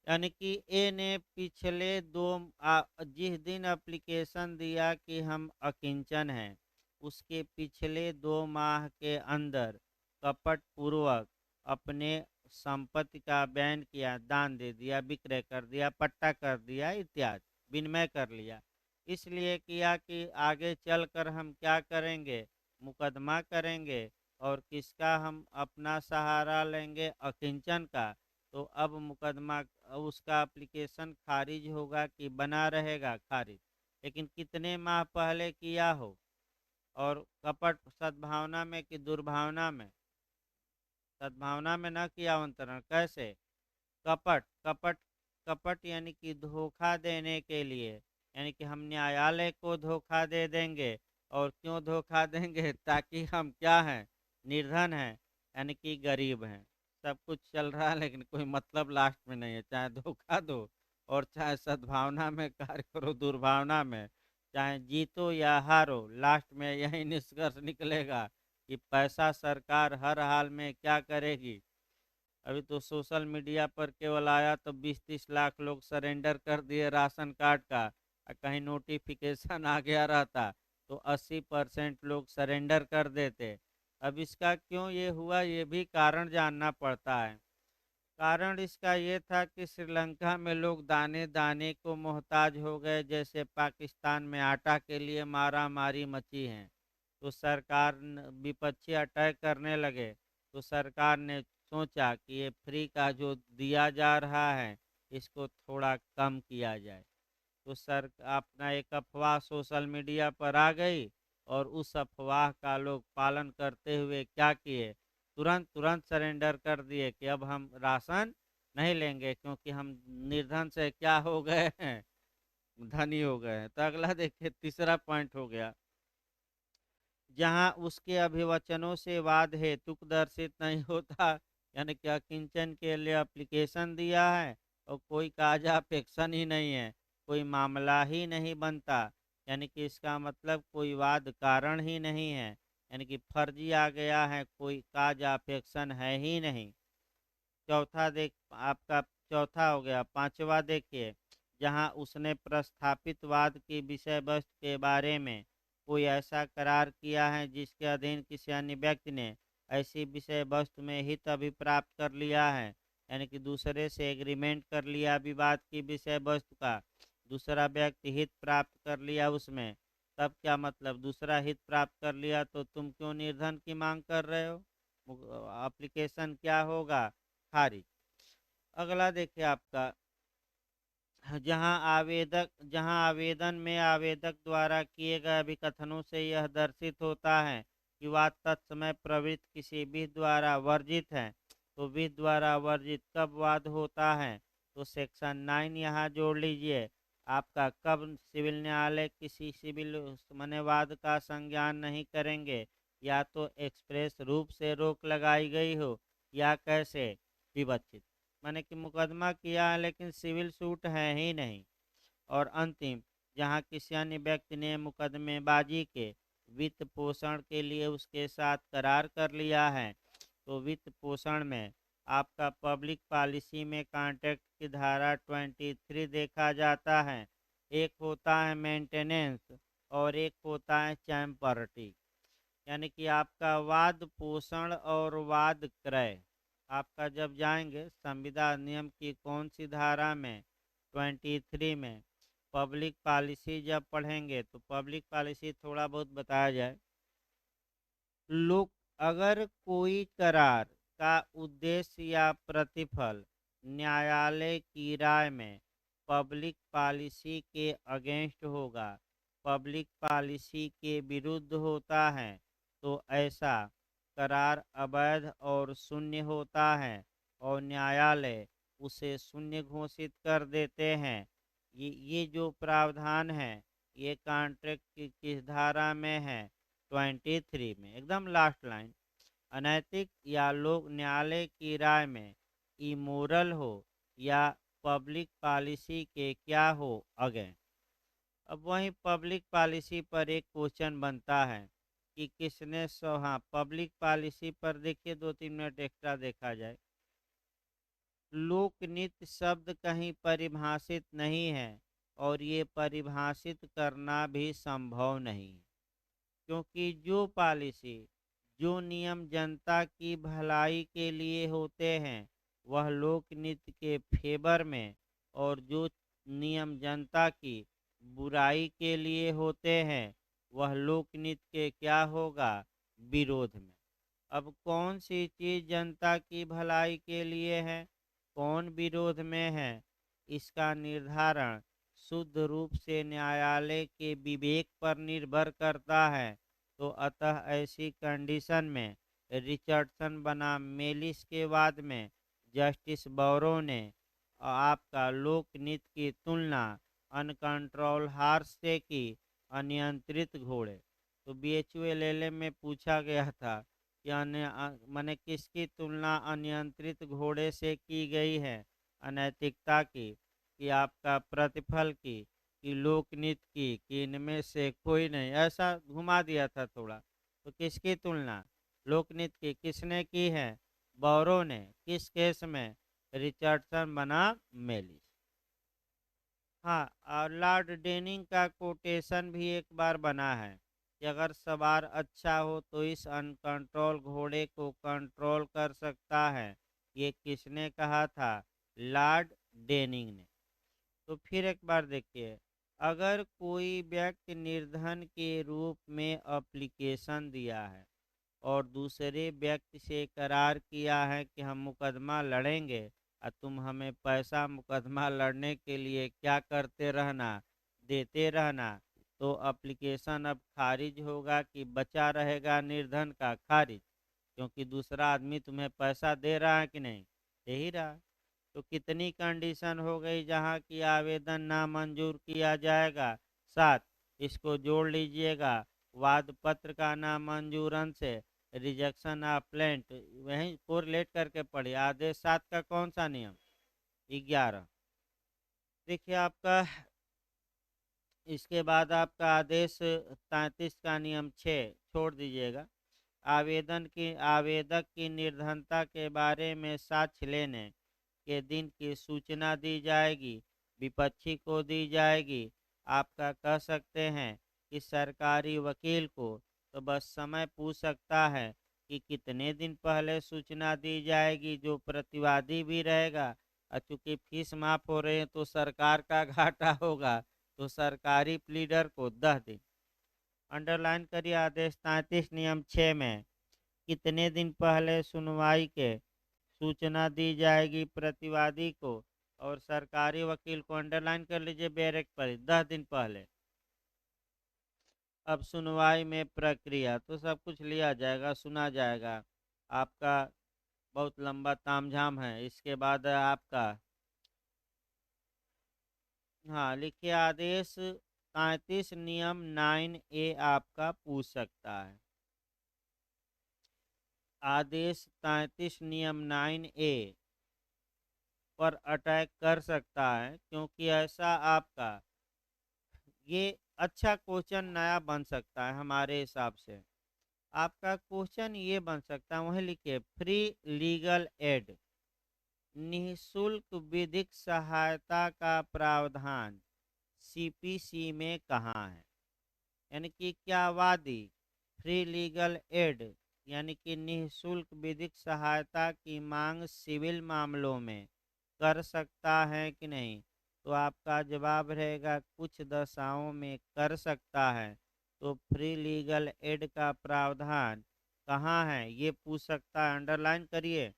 यानी कि ए ने पिछले जिस दिन एप्लीकेशन दिया कि हम अकिंचन हैं, उसके पिछले 2 माह के अंदर कपट पूर्वक अपने संपत्ति का बयान किया, दान दे दिया, विक्रय कर दिया, पट्टा कर दिया इत्यादि, विनिमय कर लिया। इसलिए किया कि आगे चलकर हम क्या करेंगे, मुकदमा करेंगे और किसका हम अपना सहारा लेंगे, अकिंचन का। तो अब मुकदमा उसका एप्लीकेशन खारिज होगा कि बना रहेगा खारिज। लेकिन कितने माह पहले किया हो और कपट सद्भावना में कि दुर्भावना में? सद्भावना में न किया अंतरण, कैसे? कपट कपट कपट यानी कि धोखा देने के लिए, यानी कि हम न्यायालय को धोखा दे देंगे। और क्यों धोखा देंगे? ताकि हम क्या हैं, निर्धन हैं, यानी कि गरीब हैं। सब कुछ चल रहा है लेकिन कोई मतलब लास्ट में नहीं है, चाहे धोखा दो और चाहे सद्भावना में कार्य करो दुर्भावना में, चाहे जीतो या हारो, लास्ट में यही निष्कर्ष निकलेगा कि पैसा सरकार हर हाल में क्या करेगी। अभी तो सोशल मीडिया पर केवल आया तो 20-30 लाख लोग सरेंडर कर दिए राशन कार्ड का, कहीं नोटिफिकेशन आ गया रहता तो 80% लोग सरेंडर कर देते। अब इसका क्यों ये हुआ, ये भी कारण जानना पड़ता है। कारण इसका ये था कि श्रीलंका में लोग दाने दाने को मोहताज हो गए, जैसे पाकिस्तान में आटा के लिए मारा मारी मची है। तो सरकार विपक्षी अटैक करने लगे, तो सरकार ने सोचा कि ये फ्री का जो दिया जा रहा है इसको थोड़ा कम किया जाए। तो सर अपना एक अफवाह सोशल मीडिया पर आ गई और उस अफवाह का लोग पालन करते हुए क्या किए, तुरंत तुरंत सरेंडर कर दिए कि अब हम राशन नहीं लेंगे क्योंकि हम निर्धन से क्या हो गए हैं, धनी हो गए हैं। तो अगला देखिए, तीसरा पॉइंट हो गया, जहां उसके अभिवचनों से वाद हेतुक दर्शित नहीं होता, यानी कि किंचन के लिए एप्लीकेशन दिया है और कोई काजापेक्षन ही नहीं है, कोई मामला ही नहीं बनता, यानी कि इसका मतलब कोई वाद कारण ही नहीं है, यानी कि फर्जी आ गया है, कोई काजापेक्षन है ही नहीं। चौथा देख आपका, चौथा हो गया। पांचवा देखिए, जहां उसने प्रस्थापित वाद की विषय वस्तु के बारे में कोई ऐसा करार किया है जिसके अधीन किसी अन्य व्यक्ति ने ऐसी विषय वस्तु में हित अभिप्राप्त कर लिया है, यानी कि दूसरे से एग्रीमेंट कर लिया विवाद की विषय वस्तु का, दूसरा व्यक्ति हित प्राप्त कर लिया उसमें। तब क्या मतलब, दूसरा हित प्राप्त कर लिया तो तुम क्यों निर्धन की मांग कर रहे हो? एप्लीकेशन क्या होगा, खारिज। अगला देखिए आपका, जहां आवेदन में आवेदक द्वारा किए गए अभिकथनों से यह दर्शित होता है कि वाद तत्समय प्रवृत्त किसी विधि द्वारा वर्जित है। तो विधि द्वारा वर्जित कब वाद होता है? तो सेक्शन 9 यहाँ जोड़ लीजिए आपका, कब सिविल न्यायालय किसी सिविल माने वाद का संज्ञान नहीं करेंगे, या तो एक्सप्रेस रूप से रोक लगाई गई हो या कैसे, विवक्षित, माने कि मुकदमा किया है लेकिन सिविल सूट है ही नहीं। और अंतिम, जहां किसी अन्य व्यक्ति ने मुकदमेबाजी के वित्त पोषण के लिए उसके साथ करार कर लिया है, तो वित्त पोषण में आपका पब्लिक पॉलिसी में कॉन्ट्रैक्ट की धारा 23 देखा जाता है। एक होता है मेंटेनेंस और एक होता है चैम्पर्टी, यानी कि आपका वाद पोषण और वाद क्रय। आपका जब जाएंगे संविदा नियम की कौन सी धारा में, 23 में पब्लिक पॉलिसी जब पढ़ेंगे तो पब्लिक पॉलिसी थोड़ा बहुत बताया जाए। लोक अगर कोई करार का उद्देश्य या प्रतिफल न्यायालय की राय में पब्लिक पॉलिसी के अगेंस्ट होगा, पब्लिक पॉलिसी के विरुद्ध होता है, तो ऐसा करार अवैध और शून्य होता है और न्यायालय उसे शून्य घोषित कर देते हैं। ये जो प्रावधान है ये कॉन्ट्रैक्ट की किस धारा में है, 23 में, एकदम लास्ट लाइन। अनैतिक या लोक न्यायालय की राय में इमोरल हो या पब्लिक पॉलिसी के क्या हो अगेंस्ट। अब वहीं पब्लिक पॉलिसी पर एक क्वेश्चन बनता है कि किसने सो, हाँ पब्लिक पॉलिसी पर देखिए 2-3 मिनट एक्स्ट्रा देखा जाए। लोकनीति शब्द कहीं परिभाषित नहीं है और ये परिभाषित करना भी संभव नहीं, क्योंकि जो पॉलिसी, जो नियम जनता की भलाई के लिए होते हैं वह लोकनीति के फेवर में, और जो नियम जनता की बुराई के लिए होते हैं वह लोकनीति के क्या होगा, विरोध में। अब कौन सी चीज जनता की भलाई के लिए है, कौन विरोध में है, इसका निर्धारण शुद्ध रूप से न्यायालय के विवेक पर निर्भर करता है। तो अतः ऐसी कंडीशन में रिचर्डसन बनाम मेलिस के वाद में जस्टिस बोरो ने आपका लोकनीति की तुलना अनकंट्रोल हार्स से की अनियंत्रित घोड़े। तो BHULLM में पूछा गया था कि माने किसकी तुलना अनियंत्रित घोड़े से की गई है, अनैतिकता की कि आपका प्रतिफल की कि लोकनीति की, कि इनमें से कोई नहीं, ऐसा घुमा दिया था थोड़ा। तो किसकी तुलना लोकनीति की किसने की है, बोरो ने, किस केस में, रिचर्डसन बना मेलिस। हाँ, और लॉर्ड डेनिंग का कोटेशन भी एक बार बना है कि अगर सवार अच्छा हो तो इस अनकंट्रोल घोड़े को कंट्रोल कर सकता है। ये किसने कहा था, लॉर्ड डेनिंग ने। तो फिर एक बार देखिए, अगर कोई व्यक्ति निर्धन के रूप में एप्लीकेशन दिया है और दूसरे व्यक्ति से करार किया है कि हम मुकदमा लड़ेंगे और तुम हमें पैसा मुकदमा लड़ने के लिए क्या करते रहना, देते रहना, तो एप्लीकेशन अब खारिज होगा कि बचा रहेगा, निर्धन का खारिज, क्योंकि दूसरा आदमी तुम्हें पैसा दे रहा है कि नहीं, दे ही रहा है। तो कितनी कंडीशन हो गई जहाँ की आवेदन नामंजूर किया जाएगा, 7, इसको जोड़ लीजिएगा, वाद पत्र का नामंजूरन से रिजेक्शन ऑफ प्लेंट, वहीं कोरिलेट करके पढ़िए। आदेश 7 का कौन सा नियम, 11। देखिए आपका इसके बाद आपका आदेश 33 का नियम 6 छोड़ दीजिएगा। आवेदक की निर्धनता के बारे में साक्ष्य लेने के दिन की सूचना दी जाएगी, विपक्षी को दी जाएगी। आपका कह सकते हैं कि सरकारी वकील को तो बस समय पूछ सकता है कि कितने दिन पहले सूचना दी जाएगी, जो प्रतिवादी भी रहेगा। और चूंकि फीस माफ हो रहे हैं तो सरकार का घाटा होगा, तो सरकारी प्लीडर को 10 दिन। अंडरलाइन करिए आदेश 33 नियम 6 में कितने दिन पहले सुनवाई के सूचना दी जाएगी प्रतिवादी को और सरकारी वकील को, अंडरलाइन कर लीजिए बैरक पर, 10 दिन पहले। अब सुनवाई में प्रक्रिया तो सब कुछ लिया जाएगा, सुना जाएगा। आपका बहुत लंबा तामझाम है। इसके बाद आपका, हाँ लिखिए, आदेश 33 नियम 9A आपका पूछ सकता है। आदेश 33 नियम 9A पर अटैक कर सकता है, क्योंकि ऐसा आपका ये अच्छा क्वेश्चन नया बन सकता है हमारे हिसाब से। आपका क्वेश्चन ये बन सकता है, वहीं लिखिए फ्री लीगल एड, निःशुल्क विधिक सहायता का प्रावधान सीपीसी में कहाँ है। यानी कि क्या वादी फ्री लीगल एड यानी कि निःशुल्क विधिक सहायता की मांग सिविल मामलों में कर सकता है कि नहीं। तो आपका जवाब रहेगा कुछ दशाओं में कर सकता है। तो फ्री लीगल एड का प्रावधान कहाँ है ये पूछ सकता है, अंडरलाइन करिए।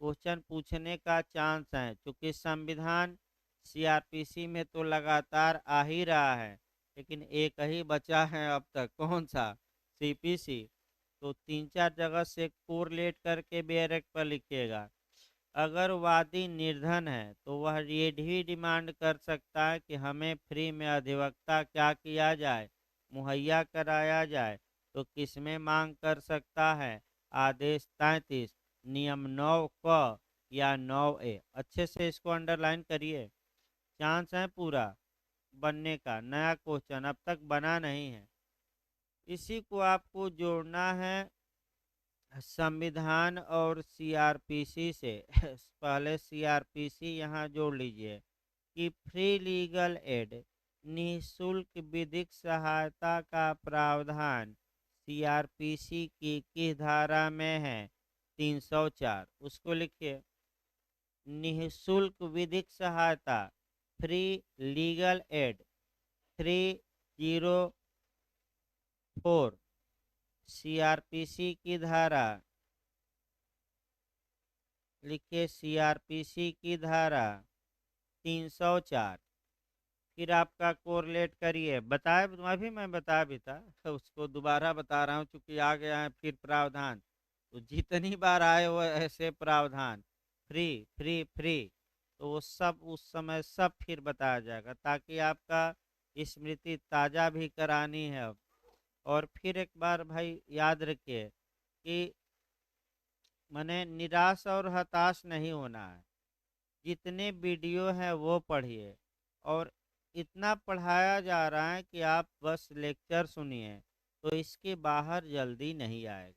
क्वेश्चन पूछने का चांस है, क्योंकि संविधान सीआरपीसी में तो लगातार आ ही रहा है, लेकिन एक ही बचा है अब तक, कौन सा, सीपीसी। तो तीन चार जगह से कोरिलेट करके बेरेक्ट पर लिखिएगा। अगर वादी निर्धन है तो वह ये भी डिमांड कर सकता है कि हमें फ्री में अधिवक्ता क्या किया जाए, मुहैया कराया जाए। तो किसमें मांग कर सकता है, आदेश 33 नियम 9 क या 9 ए। अच्छे से इसको अंडरलाइन करिए, चांस है पूरा बनने का। नया क्वेश्चन अब तक बना नहीं है, इसी को आपको जोड़ना है संविधान और सीआरपीसी से। पहले सीआरपीसी यहाँ जोड़ लीजिए कि फ्री लीगल एड, निःशुल्क विधिक सहायता का प्रावधान सीआरपीसी की किस धारा में है, 304। उसको लिखिए, निःशुल्क विधिक सहायता फ्री लीगल एड 304 सीआरपीसी की धारा, लिखिए सीआरपीसी की धारा 304। फिर आपका कोरिलेट करिए, बताए अभी मैं बता भी था, उसको दोबारा बता रहा हूँ चूंकि आ गया है फिर प्रावधान। तो जितनी बार आए वो ऐसे प्रावधान फ्री फ्री फ्री, तो वो सब उस समय सब फिर बताया जाएगा, ताकि आपका स्मृति ताज़ा भी करानी है अब। और फिर एक बार भाई याद रखिए कि मने निराश और हताश नहीं होना है। जितने वीडियो हैं वो पढ़िए, और इतना पढ़ाया जा रहा है कि आप बस लेक्चर सुनिए, तो इसके बाहर जल्दी नहीं आएगा।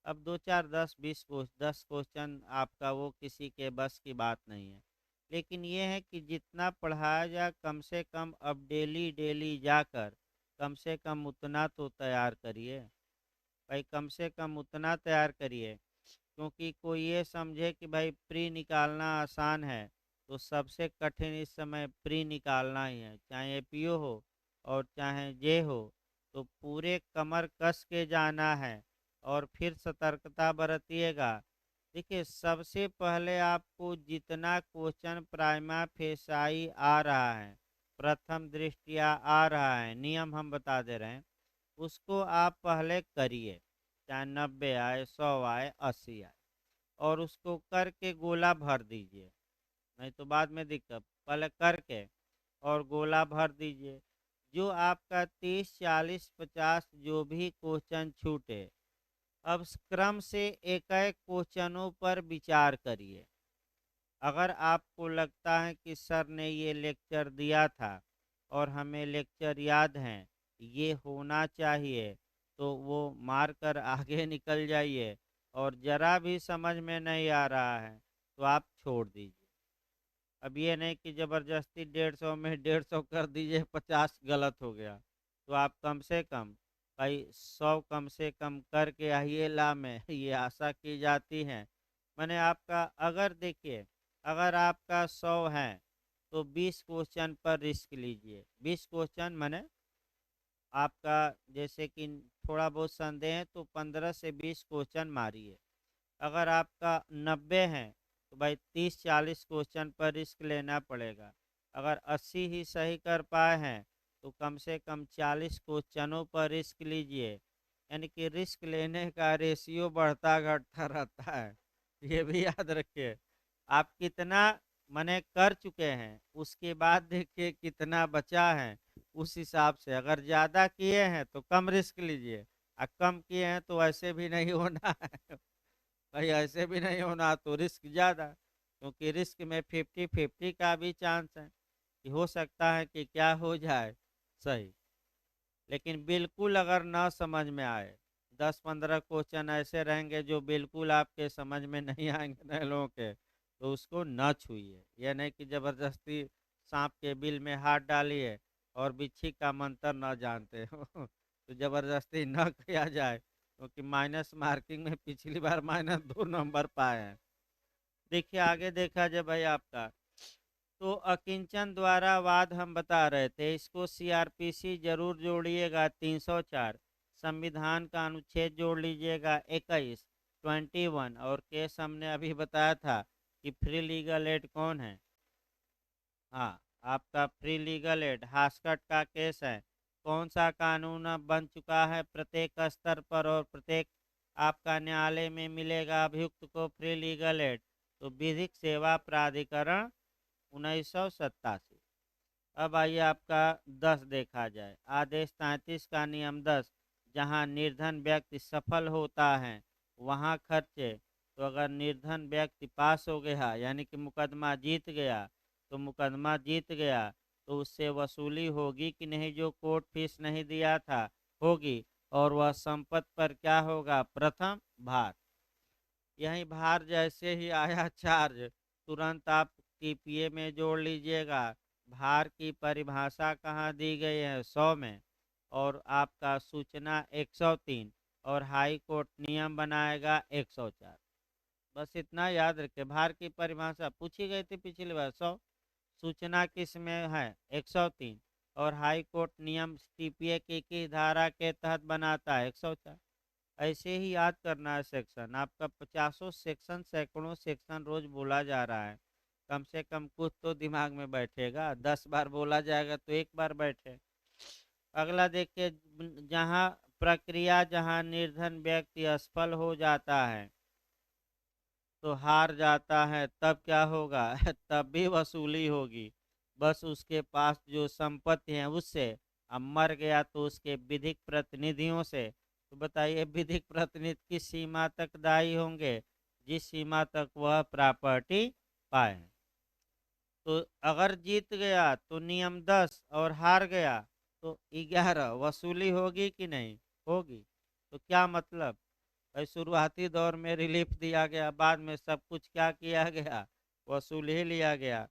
अब दो चार 10 20 10 क्वेश्चन आपका वो किसी के बस की बात नहीं है, लेकिन ये है कि जितना पढ़ाया जाए कम से कम अब डेली डेली जाकर कम से कम उतना तो तैयार करिए भाई, कम से कम उतना तैयार करिए। क्योंकि कोई ये समझे कि भाई प्री निकालना आसान है, तो सबसे कठिन इस समय प्री निकालना ही है, चाहे एपीओ हो और चाहे जे हो। तो पूरे कमर कस के जाना है और फिर सतर्कता बरतिएगा। देखिए सबसे पहले आपको जितना क्वेश्चन प्राइमा फेसाई आ रहा है, प्रथम दृष्टिया आ रहा है, नियम हम बता दे रहे हैं, उसको आप पहले करिए, चाहे 90 आए 100 आए 80 आए, और उसको करके गोला भर दीजिए। नहीं तो बाद में दिक्कत, पहले करके और गोला भर दीजिए। जो आपका 30 40 50 जो भी क्वेश्चन छूटे, अब क्रम से एक एक क्वेश्चनों पर विचार करिए। अगर आपको लगता है कि सर ने ये लेक्चर दिया था और हमें लेक्चर याद हैं, ये होना चाहिए, तो वो मार कर आगे निकल जाइए। और ज़रा भी समझ में नहीं आ रहा है तो आप छोड़ दीजिए। अब ये नहीं कि ज़बरदस्ती 150 में 150 कर दीजिए, 50 गलत हो गया। तो आप कम से कम भाई 100 कम से कम करके आइए ला में, ये आशा की जाती है। मैंने आपका अगर देखिए, अगर आपका 100 है तो 20 क्वेश्चन पर रिस्क लीजिए। 20 क्वेश्चन मैंने आपका, जैसे कि थोड़ा बहुत संदेह है तो 15 से 20 क्वेश्चन मारिए। अगर आपका 90 है तो भाई 30 40 क्वेश्चन पर रिस्क लेना पड़ेगा। अगर 80 ही सही कर पाए हैं तो कम से कम 40 क्वेश्चनों पर रिस्क लीजिए। यानी कि रिस्क लेने का रेशियो बढ़ता घटता रहता है, ये भी याद रखिए। आप कितना मने कर चुके हैं, उसके बाद देखिए कितना बचा है। उस हिसाब से अगर ज़्यादा किए हैं तो कम रिस्क लीजिए, और कम किए हैं तो ऐसे भी नहीं होना है भाई, ऐसे भी नहीं होना तो रिस्क ज़्यादा। क्योंकि रिस्क में 50-50 का भी चांस है कि हो सकता है कि क्या हो जाए सही। लेकिन बिल्कुल अगर ना समझ में आए, 10-15 क्वेश्चन ऐसे रहेंगे जो बिल्कुल आपके समझ में नहीं आएंगे नए के, तो उसको न छूइए। यह नहीं कि जबरदस्ती सांप के बिल में हाथ डालिए और बिच्छी का मंत्र न जानते हो तो जबरदस्ती न किया जाए, क्योंकि माइनस मार्किंग में पिछली बार -2 नंबर पाए हैं। देखिए आगे देखा जाए भाई आपका, तो अकिंचन द्वारा वाद हम बता रहे थे, इसको सीआरपीसी जरूर जोड़िएगा 304, संविधान का अनुच्छेद जोड़ लीजिएगा 21, 21, और केस हमने अभी बताया था कि फ्री लीगल एड कौन है। हाँ, आपका फ्री लीगल एड हास्कट का केस है। कौन सा कानून अब बन चुका है प्रत्येक स्तर पर, और प्रत्येक आपका न्यायालय में मिलेगा अभियुक्त को फ्री लीगल एड, तो विधिक सेवा प्राधिकरण 1987। अब आइए आपका 10 देखा जाए, आदेश 33 का नियम 10, जहां निर्धन व्यक्ति सफल होता है वहां खर्चे। तो अगर निर्धन व्यक्ति पास हो गया यानी कि मुकदमा जीत गया, तो मुकदमा जीत गया तो उससे वसूली होगी कि नहीं, जो कोर्ट फीस नहीं दिया था होगी, और वह संपत्ति पर क्या होगा, प्रथम भार। यही भार जैसे ही आया चार्ज, तुरंत आप टीपीए में जोड़ लीजिएगा। भार की परिभाषा कहाँ दी गई है, 100 में, और आपका सूचना 103, और हाई कोर्ट नियम बनाएगा 104। बस इतना याद रखें, भार की परिभाषा पूछी गई थी पिछली बार 100, सूचना किस में है 103, और हाई कोर्ट नियम टीपीए की किस धारा के तहत बनाता है 104। ऐसे ही याद करना है सेक्शन आपका, 50 सेक्शन, सैकड़ों सेक्शन रोज बोला जा रहा है, कम से कम कुछ तो दिमाग में बैठेगा, 10 बार बोला जाएगा तो एक बार बैठे। अगला देखिए, जहाँ प्रक्रिया, जहाँ निर्धन व्यक्ति असफल हो जाता है तो हार जाता है, तब क्या होगा तब भी वसूली होगी, बस उसके पास जो संपत्ति है उससे। अब मर गया तो उसके विधिक प्रतिनिधियों से। तो बताइए विधिक प्रतिनिधि किस सीमा तक दायी होंगे, जिस सीमा तक वह प्रॉपर्टी पाए। तो अगर जीत गया तो नियम 10, और हार गया तो 11, वसूली होगी कि नहीं, होगी। तो क्या मतलब, भाई शुरुआती दौर में रिलीफ दिया गया, बाद में सब कुछ क्या किया गया, वसूल ही लिया गया।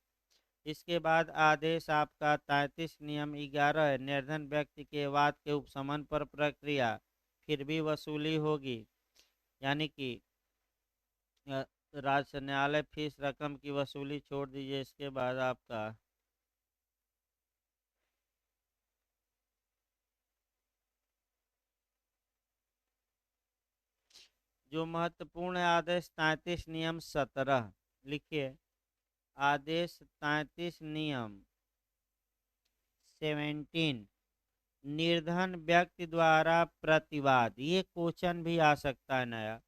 इसके बाद आदेश आपका 33 नियम 11 है, निर्धन व्यक्ति के वाद के उपशमन पर प्रक्रिया, फिर भी वसूली होगी, यानी कि राज्य न्यायालय फीस रकम की वसूली छोड़ दीजिए। इसके बाद आपका जो महत्वपूर्ण है, आदेश 33 नियम 17 लिखिए, आदेश 33 नियम 17, निर्धन व्यक्ति द्वारा प्रतिवाद, ये क्वेश्चन भी आ सकता है नया,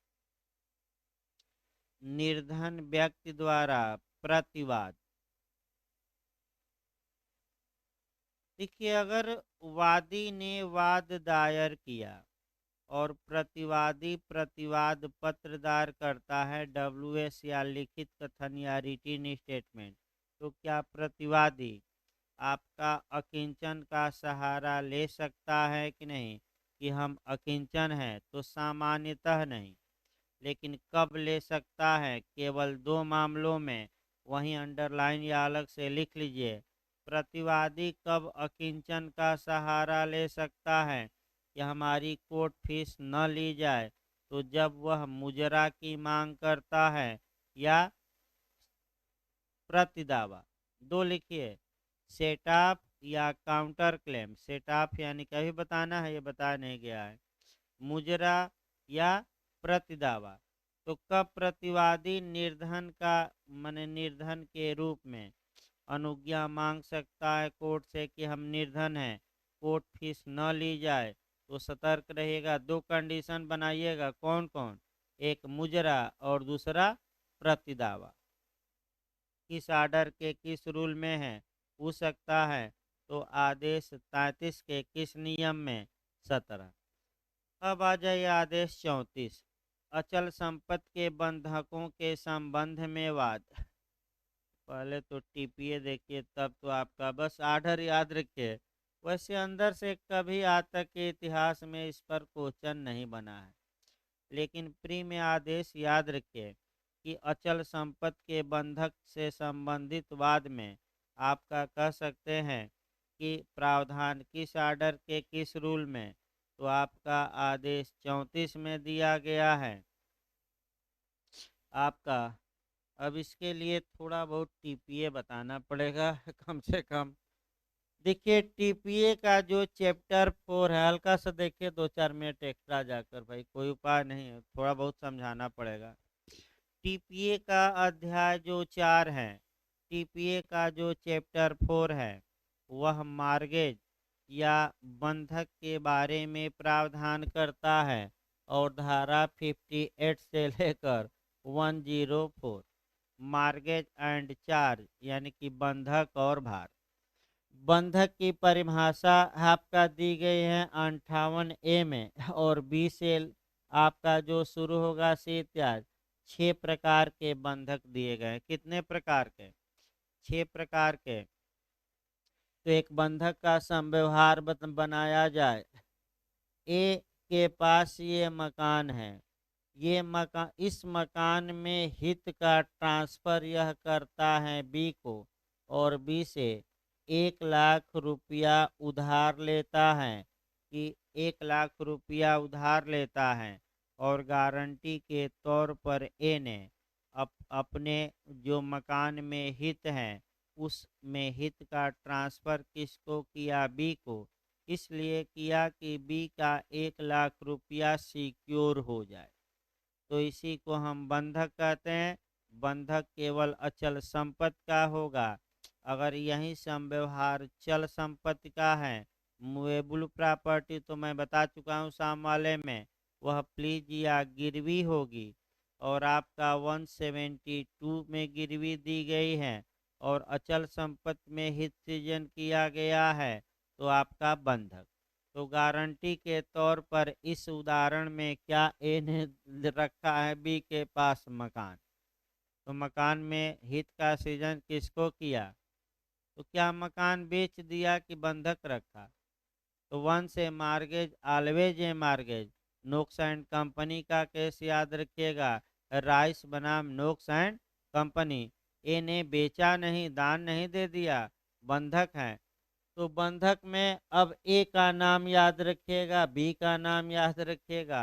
निर्धन व्यक्ति द्वारा प्रतिवाद। देखिए अगर वादी ने वाद दायर किया और प्रतिवादी प्रतिवाद पत्र दायर करता है, डब्ल्यूएस या लिखित कथन या रिटिन स्टेटमेंट, तो क्या प्रतिवादी आपका अकिंचन का सहारा ले सकता है कि नहीं, कि हम अकिंचन हैं, तो सामान्यतः नहीं। लेकिन कब ले सकता है, केवल दो मामलों में, वहीं अंडरलाइन या अलग से लिख लीजिए। प्रतिवादी कब अकिंचन का सहारा ले सकता है कि हमारी कोर्ट फीस न ली जाए, तो जब वह मुजरा की मांग करता है या प्रतिदावा। दो लिखिए, सेटअप या काउंटर क्लेम, सेटअप यानी कभी बताना है, ये बताया नहीं गया है, मुजरा या प्रतिदावा। तो कब प्रतिवादी निर्धन का माने निर्धन के रूप में अनुज्ञा मांग सकता है कोर्ट से कि हम निर्धन हैं, कोर्ट फीस न ली जाए, तो सतर्क रहिएगा, दो कंडीशन बनाइएगा, कौन कौन, एक मुजरा और दूसरा प्रतिदावा। किस आर्डर के किस रूल में है, पूछ सकता है, तो आदेश 33 के किस नियम में, 17। अब आ जाइए आदेश 34, अचल संपत्ति के बंधकों के संबंध में वाद। पहले तो टीपीए देखिए, तब तो आपका बस आर्डर याद रखिए। वैसे अंदर से कभी आज तक के इतिहास में इस पर क्वेश्चन नहीं बना है। लेकिन प्री में आदेश याद रखिए कि अचल संपत्ति के बंधक से संबंधित वाद में आपका कह सकते हैं कि प्रावधान किस आर्डर के किस रूल में, तो आपका आदेश 34 में दिया गया है आपका। अब इसके लिए थोड़ा बहुत टीपीए बताना पड़ेगा कम से कम। देखिए टीपीए का जो चैप्टर 4 है, हल्का सा देखिए 2-4 मिनट एक्स्ट्रा जाकर, भाई कोई उपाय नहीं है, थोड़ा बहुत समझाना पड़ेगा। टीपीए का अध्याय जो 4 है, टीपीए का जो चैप्टर 4 है, वह मार्गेज या बंधक के बारे में प्रावधान करता है। और धारा 58 से लेकर 104 मार्गेज एंड चार्ज यानी कि बंधक और भार। बंधक की परिभाषा आपका दी गई है 58A में, और बी से आपका जो शुरू होगा से इत्यादि 6 प्रकार के बंधक दिए गए। कितने प्रकार के? 6 प्रकार के। तो एक बंधक का समव्यवहार बनाया जाए। ए के पास ये मकान है, ये मकान, इस मकान में हित का ट्रांसफर यह करता है बी को, और बी से 1 लाख रुपया उधार लेता है, कि 1 लाख रुपया उधार लेता है, और गारंटी के तौर पर ए ने अपने जो मकान में हित है उस में हित का ट्रांसफर किसको किया? बी को। इसलिए किया कि बी का 1 लाख रुपया सिक्योर हो जाए। तो इसी को हम बंधक कहते हैं। बंधक केवल अचल संपत्ति का होगा। अगर यही समव्यवहार चल संपत्ति का है, मूवेबल प्रॉपर्टी, तो मैं बता चुका हूँ शाम वाले में, वह प्लीज या गिरवी होगी। और आपका 172 में गिरवी दी गई है, और अचल संपत्ति में हित सृजन किया गया है, तो आपका बंधक। तो गारंटी के तौर पर इस उदाहरण में क्या ए ने रखा है? बी के पास मकान। तो मकान में हित का सृजन किसको किया? तो क्या मकान बेच दिया कि बंधक रखा? तो 1 से mortgage always a mortgage. Noakes and company का केस याद रखिएगा, राइस बनाम नोक्स एंड कंपनी। ए ने बेचा नहीं, दान नहीं दे दिया, बंधक है। तो बंधक में अब ए का नाम याद रखिएगा, बी का नाम याद रखिएगा।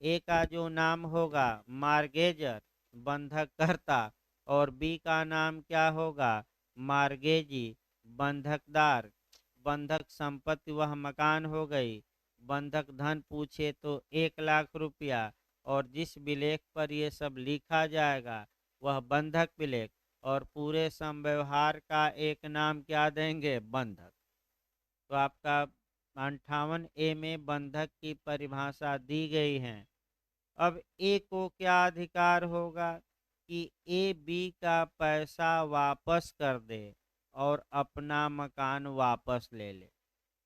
ए का जो नाम होगा मार्गेजर, बंधक करता, और बी का नाम क्या होगा? मार्गेजी, बंधकदार। बंधक संपत्ति वह मकान हो गई। बंधक धन पूछे तो 1 लाख रुपया, और जिस विलेख पर ये सब लिखा जाएगा वह बंधक विलेख, और पूरे समव्यवहार का एक नाम क्या देंगे? बंधक। तो आपका 58A में बंधक की परिभाषा दी गई है। अब ए को क्या अधिकार होगा? कि ए बी का पैसा वापस कर दे और अपना मकान वापस ले ले।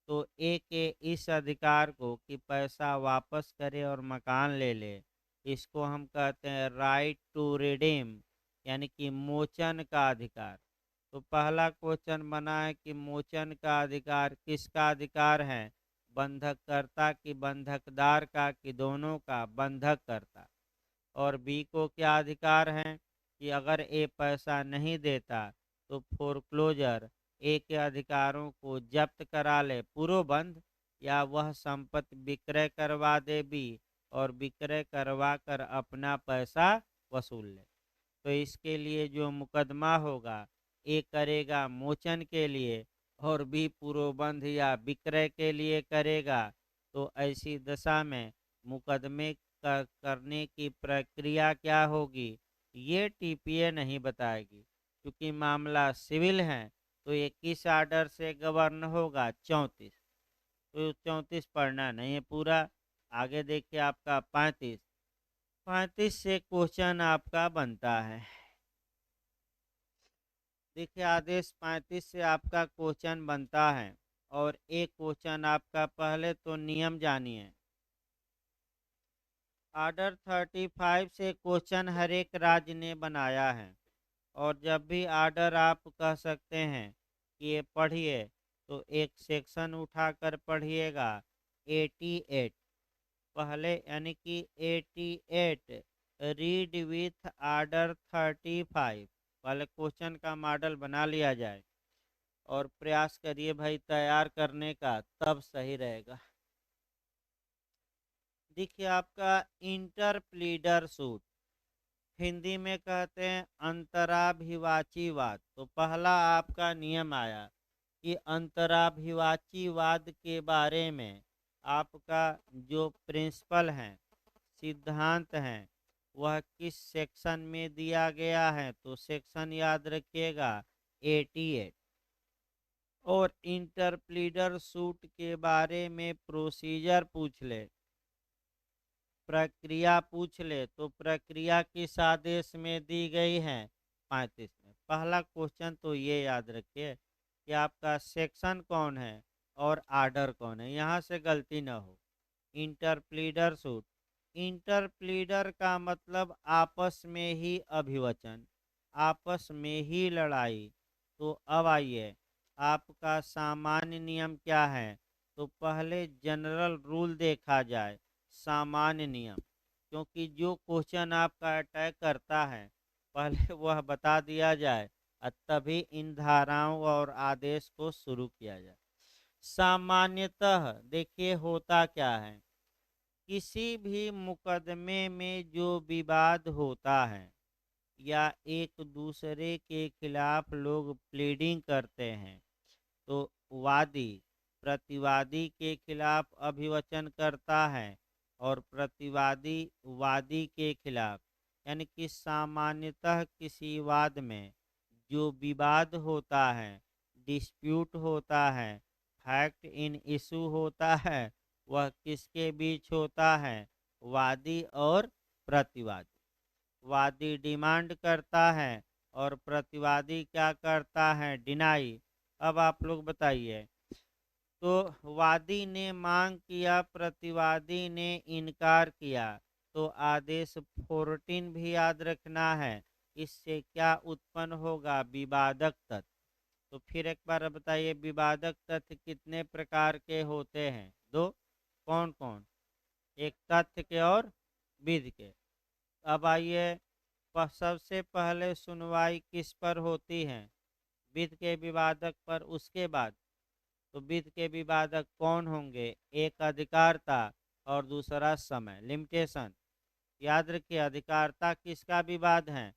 तो ए के इस अधिकार को कि पैसा वापस करे और मकान ले ले, इसको हम कहते हैं राइट टू रिडीम, यानी कि मोचन का अधिकार। तो पहला क्वेश्चन बना है कि मोचन का अधिकार किसका अधिकार है? बंधककर्ता की बंधकदार का कि दोनों का? बंधककर्ता। और बी को क्या अधिकार है? कि अगर ए पैसा नहीं देता तो फोरक्लोजर ए के अधिकारों को जब्त करा ले पूर्वबंध, या वह संपत्ति विक्रय करवा दे बी, और विक्रय करवा कर अपना पैसा वसूल ले। तो इसके लिए जो मुकदमा होगा, ए करेगा मोचन के लिए और बी पूर्वबंध या विक्रय के लिए करेगा। तो ऐसी दशा में मुकदमे करने की प्रक्रिया क्या होगी, ये टीपीए नहीं बताएगी। क्योंकि मामला सिविल है, तो ये किस आर्डर से गवर्न होगा? 34। तो 34 पढ़ना नहीं है पूरा। आगे देखिए आपका 35। 35 से क्वेश्चन आपका बनता है। देखिए आदेश 35 से आपका क्वेश्चन बनता है। और एक क्वेश्चन आपका, पहले तो नियम जानिए। ऑर्डर 35 से क्वेश्चन हर एक राज्य ने बनाया है, और जब भी आर्डर आप कह सकते हैं कि ये पढ़िए, तो एक सेक्शन उठाकर पढ़िएगा 88 पहले, यानी कि 88 रीड विथ आर्डर 35। पहले क्वेश्चन का मॉडल बना लिया जाए और प्रयास करिए भाई तैयार करने का, तब सही रहेगा। देखिए आपका इंटरप्लीडर सूट, हिंदी में कहते हैं अंतराभिवाचीवाद। तो पहला आपका नियम आया कि अंतराभिवाचीवाद के बारे में आपका जो प्रिंसिपल हैं, सिद्धांत हैं, वह किस सेक्शन में दिया गया है, तो सेक्शन याद रखिएगा 88। और इंटरप्लीडर सूट के बारे में प्रोसीजर पूछ ले, प्रक्रिया पूछ ले, तो प्रक्रिया किस आदेश में दी गई है, 35 में। पहला क्वेश्चन तो ये याद रखिए कि आपका सेक्शन कौन है और आर्डर कौन है, यहाँ से गलती ना हो। इंटरप्लीडर सूट, इंटरप्लीडर का मतलब आपस में ही अभिवचन, आपस में ही लड़ाई। तो अब आइए, आपका सामान्य नियम क्या है, तो पहले जनरल रूल देखा जाए, सामान्य नियम, क्योंकि जो क्वेश्चन आपका अटैक करता है पहले वह बता दिया जाए और तभी इन धाराओं और आदेश को शुरू किया जाए। सामान्यतः देखिए होता क्या है, किसी भी मुकदमे में जो विवाद होता है या एक दूसरे के खिलाफ लोग प्लीडिंग करते हैं, तो वादी प्रतिवादी के खिलाफ अभिवचन करता है और प्रतिवादी वादी के खिलाफ। यानी कि सामान्यतः किसी वाद में जो विवाद होता है, डिस्प्यूट होता है, फैक्ट इन इशू होता है, वह किसके बीच होता है, वादी और प्रतिवादी। वादी डिमांड करता है और प्रतिवादी क्या करता है, डिनाई। अब आप लोग बताइए, तो वादी ने मांग किया, प्रतिवादी ने इनकार किया, तो आदेश 14 भी याद रखना है। इससे क्या उत्पन्न होगा, विवादक तथ्य। तो फिर एक बार बताइए, विवादक तथ्य कितने प्रकार के होते हैं, दो। कौन कौन, एक तथ्य के और विधि के। अब आइए, सबसे पहले सुनवाई किस पर होती है, विधि के विवादक पर। उसके बाद तो विधि के विवादक कौन होंगे, एक अधिकारता और दूसरा समय, लिमिटेशन। याद रखिए, अधिकारता किसका विवाद है,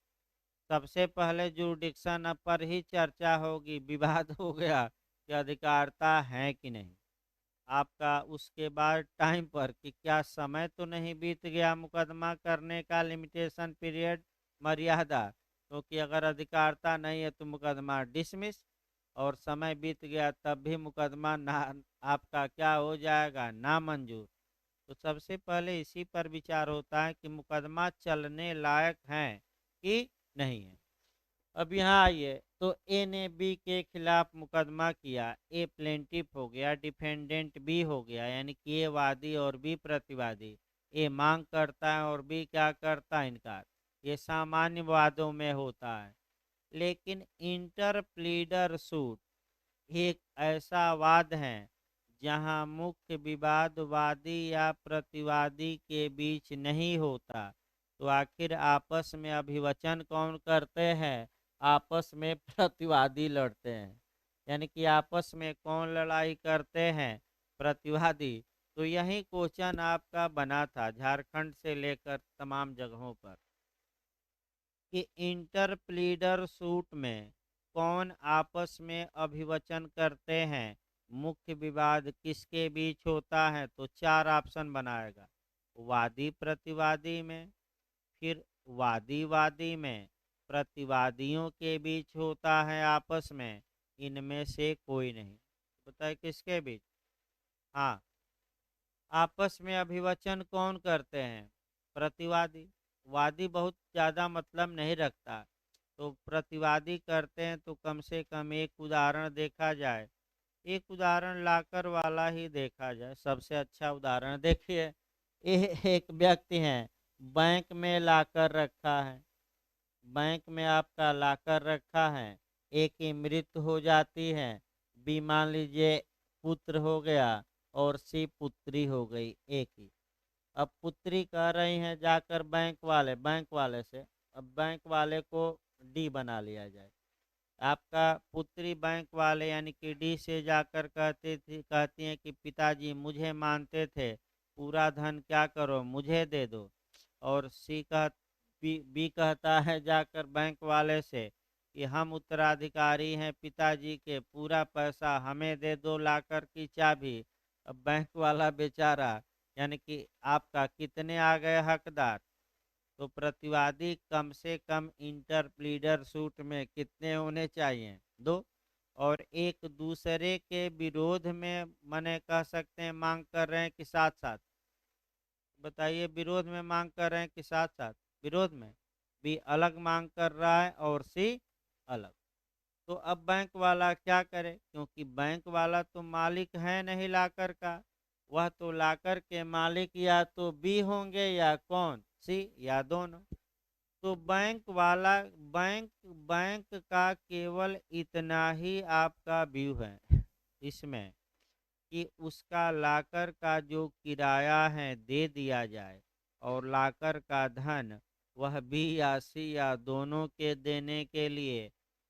सबसे पहले जुरिडिक्शन पर ही चर्चा होगी, विवाद हो गया कि अधिकारता है कि नहीं आपका। उसके बाद टाइम पर कि क्या समय तो नहीं बीत गया मुकदमा करने का, लिमिटेशन पीरियड, मर्यादा। क्योंकि अगर अधिकारता नहीं है तो मुकदमा डिसमिस, और समय बीत गया तब भी मुकदमा ना आपका क्या हो जाएगा, नामंजूर। तो सबसे पहले इसी पर विचार होता है कि मुकदमा चलने लायक है कि नहीं है। अब यहाँ आइए, तो ए ने बी के खिलाफ मुकदमा किया, ए प्लेंटिफ हो गया, डिफेंडेंट बी हो गया, यानी कि ए वादी और बी प्रतिवादी। ए मांग करता है और बी क्या करता है, इनकार। ये सामान्य वादों में होता है। लेकिन इंटर प्लीडर सूट एक ऐसा वाद है जहां मुख्य विवाद वादी या प्रतिवादी के बीच नहीं होता, तो आखिर आपस में अभिवचन कौन करते हैं, आपस में प्रतिवादी लड़ते हैं। यानी कि आपस में कौन लड़ाई करते हैं, प्रतिवादी। तो यही क्वेश्चन आपका बना था झारखंड से लेकर तमाम जगहों पर कि इंटर प्लीडर सूट में कौन आपस में अभिवचन करते हैं, मुख्य विवाद किसके बीच होता है, तो चार ऑप्शन बनाएगा, वादी प्रतिवादी में, फिर वादी वादी में, प्रतिवादियों के बीच होता है आपस में, इनमें से कोई नहीं। बताए किसके बीच, हाँ, आपस में अभिवचन कौन करते हैं, प्रतिवादी। वादी बहुत ज़्यादा मतलब नहीं रखता, तो प्रतिवादी करते हैं। तो कम से कम एक उदाहरण देखा जाए, एक उदाहरण लाकर वाला ही देखा जाए, सबसे अच्छा उदाहरण देखिए। एक व्यक्ति हैं, बैंक में लाकर रखा है, बैंक में आपका लाकर रखा है, एक की मृत्यु हो जाती है, बी मान लीजिए पुत्र हो गया और सी पुत्री हो गई, एक ही। अब पुत्री कह रही हैं जाकर बैंक वाले से, अब बैंक वाले को डी बना लिया जाए। आपका पुत्री बैंक वाले यानी कि डी से जाकर कहती हैं कि पिताजी मुझे मानते थे, पूरा धन क्या करो मुझे दे दो। और बी कहता है जाकर बैंक वाले से कि हम उत्तराधिकारी हैं पिताजी के, पूरा पैसा हमें दे दो लाकर की चाबी। अब बैंक वाला बेचारा यानी कि आपका कितने आ गए हकदार, तो प्रतिवादी कम से कम इंटर प्लीडर सूट में कितने होने चाहिए, दो। और एक दूसरे के विरोध में मने कह सकते हैं मांग कर रहे हैं कि साथ साथ, बताइए विरोध में मांग कर रहे हैं कि साथ साथ। विरोध में बी अलग मांग कर रहा है और सी अलग। तो अब बैंक वाला क्या करे, क्योंकि बैंक वाला तो मालिक है नहीं लाकर का, वह तो लाकर के मालिक या तो बी होंगे या कौन, सी या दोनों। तो बैंक बैंक का केवल इतना ही आपका व्यू है इसमें कि उसका लाकर का जो किराया है दे दिया जाए, और लाकर का धन वह बी या सी या दोनों के देने के लिए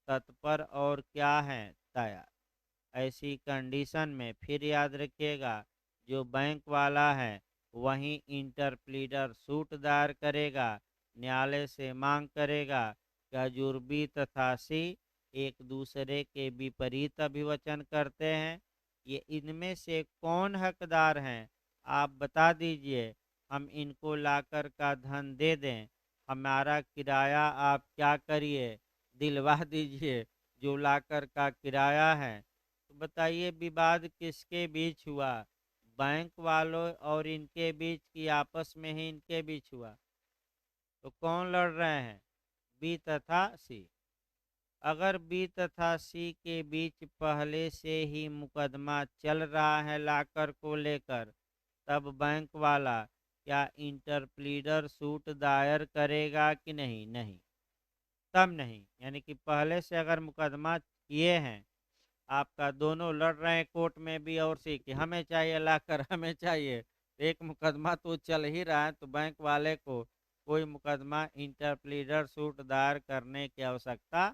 तत्पर और क्या है, तैयार। ऐसी कंडीशन में फिर याद रखिएगा, जो बैंक वाला है वही इंटरप्लीडर सूट दायर करेगा, न्यायालय से मांग करेगा कि हजूर बी तथा सी एक दूसरे के विपरीत अभिवचन करते हैं, ये इनमें से कौन हकदार हैं, आप बता दीजिए, हम इनको लाकर का धन दे दें, हमारा किराया आप क्या करिए, दिलवा दीजिए जो लाकर का किराया है। तो बताइए विवाद किसके बीच हुआ, बैंक वालों और इनके बीच की आपस में ही इनके बीच हुआ। तो कौन लड़ रहे हैं, बी तथा सी। अगर बी तथा सी के बीच पहले से ही मुकदमा चल रहा है लाकर को लेकर, तब बैंक वाला क्या इंटरप्लीडर सूट दायर करेगा कि नहीं, नहीं, तब नहीं। यानी कि पहले से अगर मुकदमा किए हैं, आपका दोनों लड़ रहे हैं कोर्ट में भी और सी कि हमें चाहिए लाकर हमें चाहिए, तो एक मुकदमा तो चल ही रहा है, तो बैंक वाले को कोई मुकदमा इंटरप्लीडर सूट दायर करने की आवश्यकता,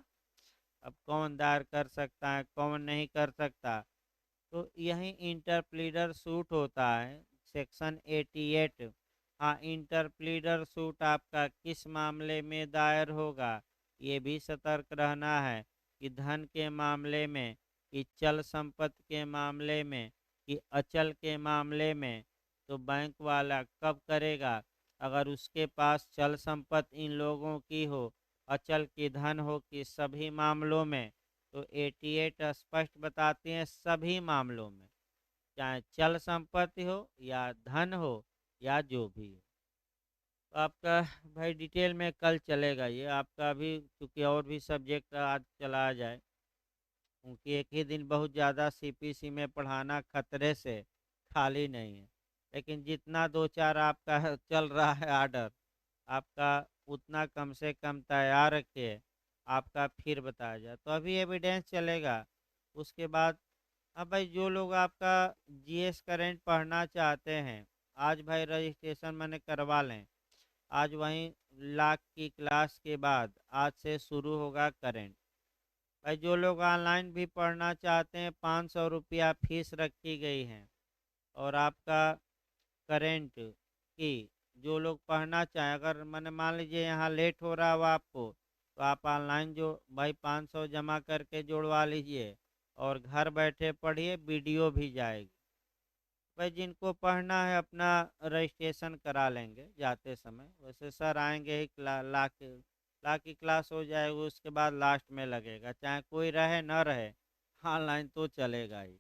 अब कौन दायर कर सकता है कौन नहीं कर सकता, तो यही इंटरप्लीडर सूट होता है, सेक्शन 88। हाँ, इंटरप्लीडर सूट आपका किस मामले में दायर होगा, ये भी सतर्क रहना है कि धन के मामले में, कि चल संपत्ति के मामले में, कि अचल के मामले में। तो बैंक वाला कब करेगा, अगर उसके पास चल संपत्ति इन लोगों की हो, अचल की धन हो, कि सभी मामलों में। तो 88 स्पष्ट बताते हैं सभी मामलों में, चाहे चल संपत्ति हो या धन हो या जो भी हो। तो आपका भाई डिटेल में कल चलेगा ये आपका, अभी क्योंकि और भी सब्जेक्ट आज चला जाए, क्योंकि एक ही दिन बहुत ज़्यादा सीपीसी में पढ़ाना खतरे से खाली नहीं है। लेकिन जितना दो चार आपका चल रहा है आर्डर आपका, उतना कम से कम तैयार रखिए, आपका फिर बताया जाए। तो अभी एविडेंस चलेगा, उसके बाद अब भाई जो लोग आपका जीएस करेंट पढ़ना चाहते हैं, आज भाई रजिस्ट्रेशन मैंने करवा लें। आज वहीं लाख की क्लास के बाद आज से शुरू होगा करेंट। भाई जो लोग ऑनलाइन भी पढ़ना चाहते हैं, 500 रुपया फीस रखी गई है। और आपका करेंट की जो लोग पढ़ना चाहें, अगर मैंने मान लीजिए यहाँ लेट हो रहा हो आपको, तो आप ऑनलाइन जो भाई 500 जमा करके जोड़वा लीजिए, और घर बैठे पढ़िए, वीडियो भी जाएगी। भाई जिनको पढ़ना है अपना रजिस्ट्रेशन करा लेंगे जाते समय, वैसे सर आएंगे ही, ला की क्लास हो जाएगी, उसके बाद लास्ट में लगेगा, चाहे कोई रहे न रहे, ऑनलाइन तो चलेगा ही।